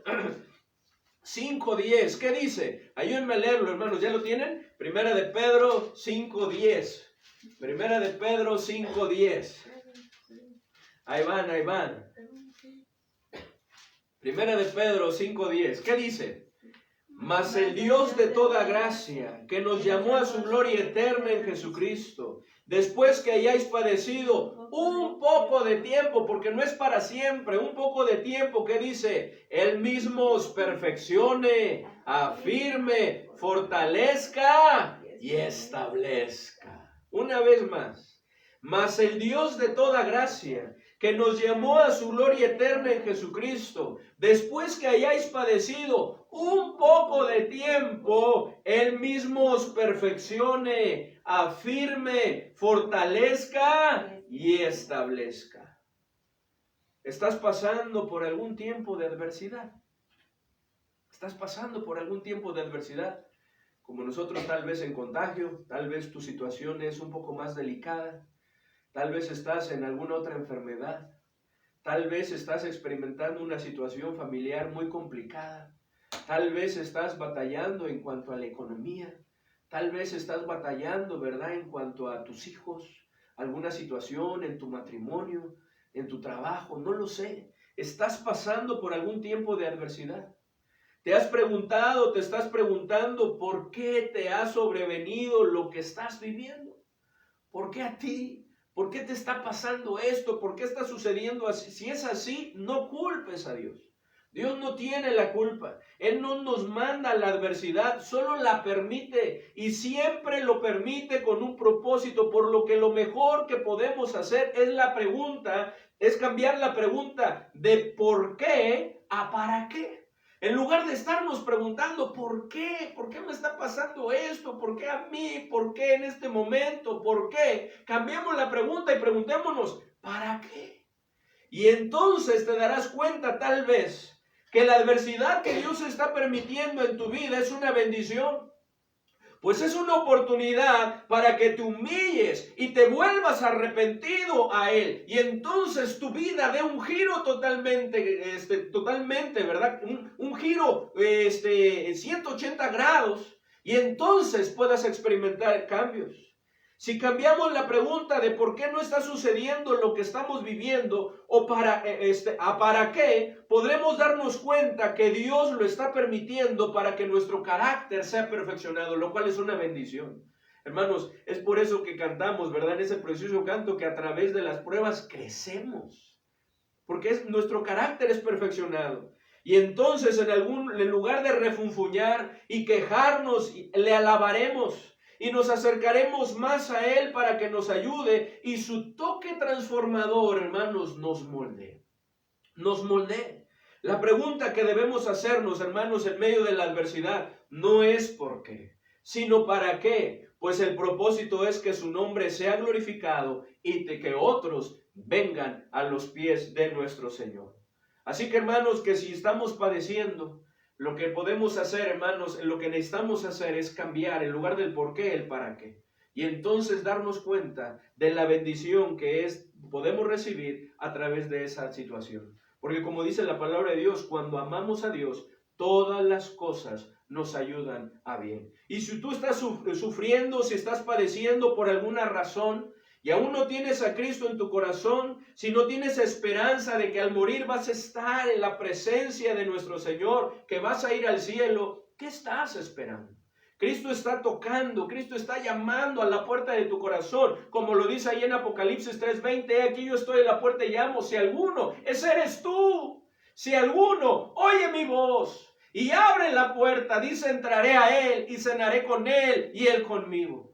5:10? ¿Qué dice? Ayúdenme a leerlo, hermanos. ¿Ya lo tienen? 1 de Pedro 5:10. 1 de Pedro 5:10. Ahí van. 1 de Pedro 5:10. ¿Qué dice? Mas el Dios de toda gracia, que nos llamó a su gloria eterna en Jesucristo, después que hayáis padecido un poco de tiempo, porque no es para siempre, un poco de tiempo, ¿qué dice? Él mismo os perfeccione, afirme, fortalezca y establezca. Una vez más, mas el Dios de toda gracia, que nos llamó a su gloria eterna en Jesucristo, después que hayáis padecido un poco de tiempo, Él mismo os perfeccione, afirme, fortalezca y establezca. ¿Estás pasando por algún tiempo de adversidad? ¿Estás pasando por algún tiempo de adversidad? Como nosotros, tal vez en contagio, tal vez tu situación es un poco más delicada, tal vez estás en alguna otra enfermedad, tal vez estás experimentando una situación familiar muy complicada, tal vez estás batallando en cuanto a la economía, tal vez estás batallando, ¿verdad?, en cuanto a tus hijos, alguna situación en tu matrimonio, en tu trabajo, no lo sé. Estás pasando por algún tiempo de adversidad. ¿Te has preguntado, te estás preguntando por qué te ha sobrevenido lo que estás viviendo? ¿Por qué a ti? ¿Por qué te está pasando esto? ¿Por qué está sucediendo así? Si es así, no culpes a Dios. Dios no tiene la culpa. Él no nos manda la adversidad, solo la permite y siempre lo permite con un propósito, por lo que lo mejor que podemos hacer es cambiar la pregunta de por qué a para qué. En lugar de estarnos preguntando, ¿por qué? ¿Por qué me está pasando esto? ¿Por qué a mí? ¿Por qué en este momento? ¿Por qué? Cambiemos la pregunta y preguntémonos, ¿para qué? Y entonces te darás cuenta tal vez que la adversidad que Dios está permitiendo en tu vida es una bendición. Pues es una oportunidad para que te humilles y te vuelvas arrepentido a Él. Y entonces tu vida dé un giro totalmente, ¿verdad? Un giro 180 grados. Y entonces puedas experimentar cambios. Si cambiamos la pregunta de por qué no está sucediendo lo que estamos viviendo o para qué, podremos darnos cuenta que Dios lo está permitiendo para que nuestro carácter sea perfeccionado, lo cual es una bendición. Hermanos, es por eso que cantamos, ¿verdad? En ese precioso canto que a través de las pruebas crecemos, porque nuestro carácter es perfeccionado. Y entonces en lugar de refunfuñar y quejarnos, le alabaremos. Y nos acercaremos más a Él para que nos ayude y su toque transformador, hermanos, nos moldee. Nos moldee. La pregunta que debemos hacernos, hermanos, en medio de la adversidad, no es por qué, sino para qué. Pues el propósito es que su nombre sea glorificado y de que otros vengan a los pies de nuestro Señor. Así que, hermanos, que si estamos padeciendo, lo que podemos hacer, hermanos, lo que necesitamos hacer es cambiar en lugar del por qué, el para qué. Y entonces darnos cuenta de la bendición que podemos recibir a través de esa situación. Porque como dice la palabra de Dios, cuando amamos a Dios, todas las cosas nos ayudan a bien. Y si tú estás sufriendo, si estás padeciendo por alguna razón, y aún no tienes a Cristo en tu corazón, si no tienes esperanza de que al morir vas a estar en la presencia de nuestro Señor, que vas a ir al cielo, ¿qué estás esperando? Cristo está tocando, Cristo está llamando a la puerta de tu corazón, como lo dice ahí en Apocalipsis 3:20, aquí yo estoy en la puerta y llamo, si alguno, ese eres tú, si alguno oye mi voz y abre la puerta, dice, entraré a Él y cenaré con Él y Él conmigo.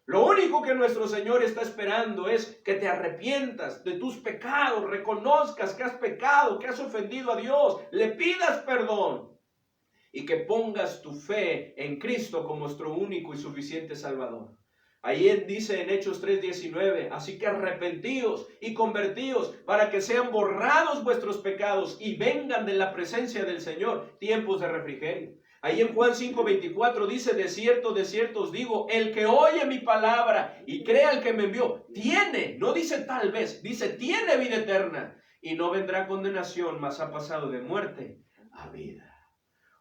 Lo único que nuestro Señor está esperando es que te arrepientas de tus pecados, reconozcas que has pecado, que has ofendido a Dios, le pidas perdón y que pongas tu fe en Cristo como nuestro único y suficiente Salvador. Ahí dice en Hechos 3:19, así que arrepentíos y convertíos para que sean borrados vuestros pecados y vengan de la presencia del Señor tiempos de refrigerio. Ahí en Juan 5:24 dice, de cierto os digo, el que oye mi palabra y crea al que me envió, tiene, no dice tal vez, dice tiene vida eterna y no vendrá condenación, mas ha pasado de muerte a vida.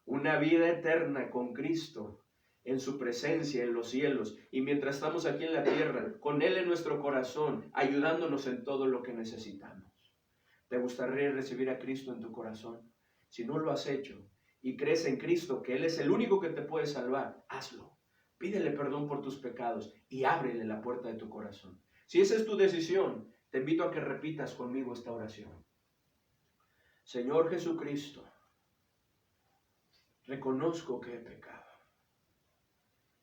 Una vida eterna con Cristo en su presencia en los cielos y mientras estamos aquí en la tierra, con Él en nuestro corazón, ayudándonos en todo lo que necesitamos. ¿Te gustaría recibir a Cristo en tu corazón? Si no lo has hecho y crees en Cristo, que Él es el único que te puede salvar, hazlo. Pídele perdón por tus pecados y ábrele la puerta de tu corazón. Si esa es tu decisión, te invito a que repitas conmigo esta oración. Señor Jesucristo, reconozco que he pecado,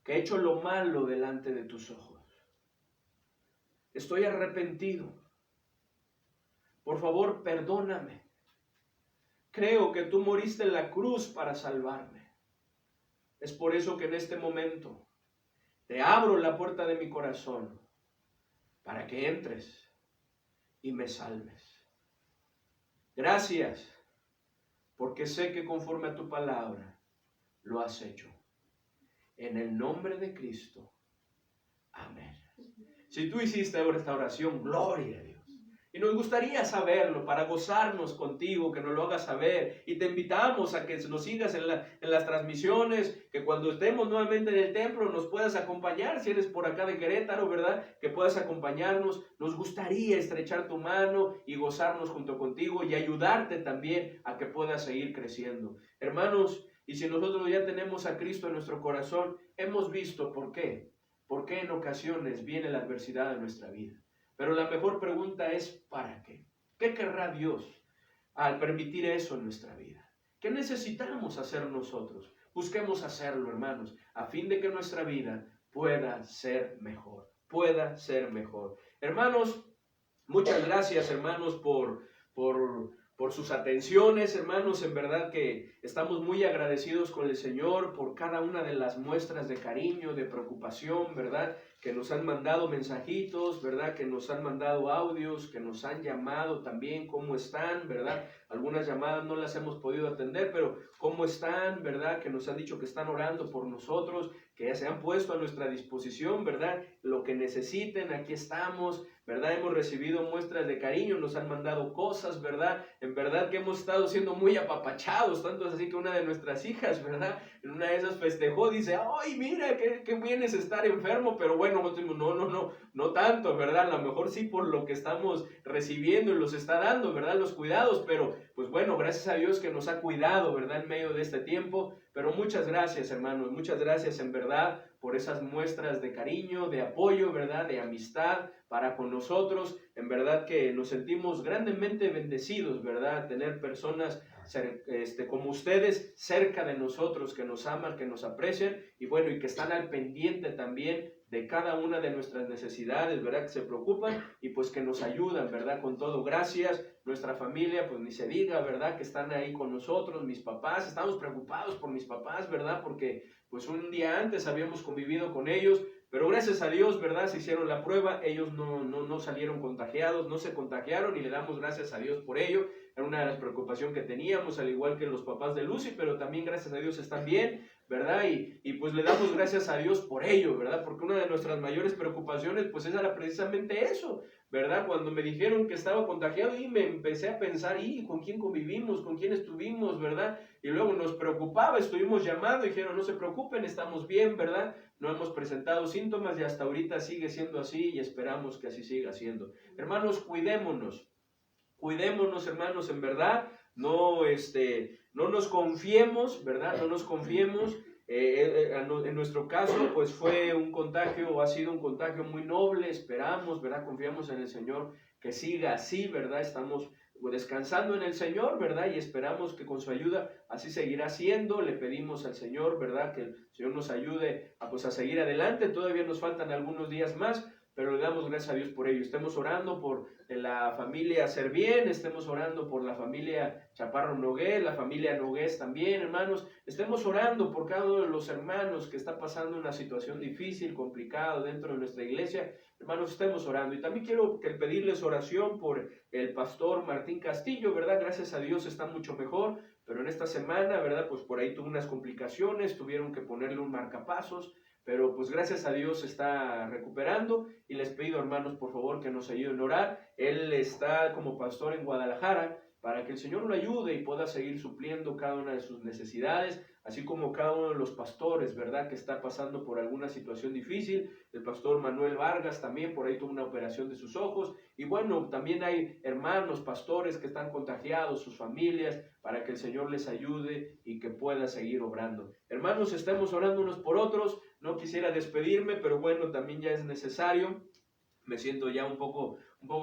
que he hecho lo malo delante de tus ojos. Estoy arrepentido. Por favor, perdóname. Creo que tú moriste en la cruz para salvarme. Es por eso que en este momento te abro la puerta de mi corazón para que entres y me salves. Gracias, porque sé que conforme a tu palabra lo has hecho. En el nombre de Cristo. Amén. Si tú hiciste ahora esta oración, gloria a Dios. Y nos gustaría saberlo para gozarnos contigo, que nos lo hagas saber. Y te invitamos a que nos sigas en las transmisiones, que cuando estemos nuevamente en el templo nos puedas acompañar. Si eres por acá de Querétaro, ¿verdad? Que puedas acompañarnos. Nos gustaría estrechar tu mano y gozarnos junto contigo y ayudarte también a que puedas seguir creciendo. Hermanos, y si nosotros ya tenemos a Cristo en nuestro corazón, hemos visto por qué. ¿Por qué en ocasiones viene la adversidad a nuestra vida? Pero la mejor pregunta es ¿para qué? ¿Qué querrá Dios al permitir eso en nuestra vida? ¿Qué necesitamos hacer nosotros? Busquemos hacerlo, hermanos, a fin de que nuestra vida pueda ser mejor. Pueda ser mejor. Hermanos, muchas gracias, hermanos, por sus atenciones, hermanos. En verdad que estamos muy agradecidos con el Señor por cada una de las muestras de cariño, de preocupación, ¿verdad? Que nos han mandado mensajitos, ¿verdad? Que nos han mandado audios, que nos han llamado también, ¿cómo están? ¿Verdad? Algunas llamadas no las hemos podido atender, pero ¿cómo están? ¿Verdad? Que nos han dicho que están orando por nosotros, que ya se han puesto a nuestra disposición, ¿verdad? Lo que necesiten, aquí estamos, ¿verdad? Hemos recibido muestras de cariño, nos han mandado cosas, ¿verdad? En verdad que hemos estado siendo muy apapachados, tanto es así que una de nuestras hijas, ¿verdad? En una de esas festejó, dice, ¡ay, mira, qué bien es estar enfermo! Pero bueno, no tanto, ¿verdad? A lo mejor sí por lo que estamos recibiendo y los está dando, ¿verdad? Los cuidados, pero pues bueno, gracias a Dios que nos ha cuidado, ¿verdad? En medio de este tiempo, pero muchas gracias, hermanos, muchas gracias en verdad por esas muestras de cariño, de apoyo, ¿verdad? De amistad para con nosotros. En verdad que nos sentimos grandemente bendecidos, ¿verdad? Tener personas como ustedes cerca de nosotros, que nos aman, que nos aprecian y bueno, y que están al pendiente también de cada una de nuestras necesidades, ¿verdad? Que se preocupan y pues que nos ayudan, ¿verdad? Con todo, gracias. Nuestra familia, pues ni se diga, ¿verdad? Que están ahí con nosotros, mis papás, estamos preocupados por mis papás, ¿verdad? Porque pues un día antes habíamos convivido con ellos, pero gracias a Dios, ¿verdad? Se hicieron la prueba, ellos no salieron contagiados, no se contagiaron y le damos gracias a Dios por ello. Era una de las preocupaciones que teníamos, al igual que los papás de Lucy, pero también gracias a Dios están bien, ¿verdad? Y pues le damos gracias a Dios por ello, ¿verdad? Porque una de nuestras mayores preocupaciones, pues era precisamente eso, ¿verdad? Cuando me dijeron que estaba contagiado y me empecé a pensar, ¿y con quién convivimos? ¿Con quién estuvimos? ¿Verdad? Y luego nos preocupaba, estuvimos llamando, dijeron, no se preocupen, estamos bien, ¿verdad? No hemos presentado síntomas y hasta ahorita sigue siendo así y esperamos que así siga siendo. Hermanos, cuidémonos, hermanos, en verdad, no nos confiemos, ¿verdad? No nos confiemos. En nuestro caso, pues fue un contagio, ha sido un contagio muy noble, esperamos, ¿verdad? Confiamos en el Señor que siga así, ¿verdad? Estamos descansando en el Señor, ¿verdad? Y esperamos que con su ayuda así seguirá siendo. Le pedimos al Señor, ¿verdad? Que el Señor nos ayude a seguir adelante. Todavía nos faltan algunos días más, pero le damos gracias a Dios por ello. Estemos orando por la familia Servién, estemos orando por la familia Chaparro Nogués, la familia Nogués también, hermanos. Estemos orando por cada uno de los hermanos que está pasando una situación difícil, complicada dentro de nuestra iglesia. Hermanos, estemos orando. Y también quiero pedirles oración por el pastor Martín Castillo, ¿verdad? Gracias a Dios está mucho mejor, pero en esta semana, ¿verdad? Pues por ahí tuvo unas complicaciones, tuvieron que ponerle un marcapasos, pero pues gracias a Dios se está recuperando y les pido, hermanos, por favor que nos ayuden a orar. Él está como pastor en Guadalajara para que el Señor lo ayude y pueda seguir supliendo cada una de sus necesidades, así como cada uno de los pastores, ¿verdad?, que está pasando por alguna situación difícil. El pastor Manuel Vargas también por ahí tuvo una operación de sus ojos. Y bueno, también hay hermanos, pastores que están contagiados, sus familias, para que el Señor les ayude y que pueda seguir obrando. Hermanos, estemos orando unos por otros. No quisiera despedirme, pero bueno, también ya es necesario. Me siento ya un poco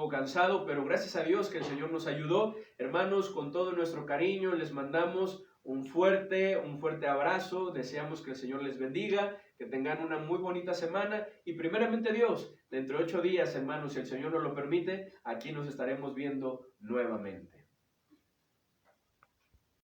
cansado, pero gracias a Dios que el Señor nos ayudó. Hermanos, con todo nuestro cariño les mandamos un fuerte abrazo. Deseamos que el Señor les bendiga, que tengan una muy bonita semana y primeramente Dios, dentro de 8 días, hermanos, si el Señor nos lo permite, aquí nos estaremos viendo nuevamente.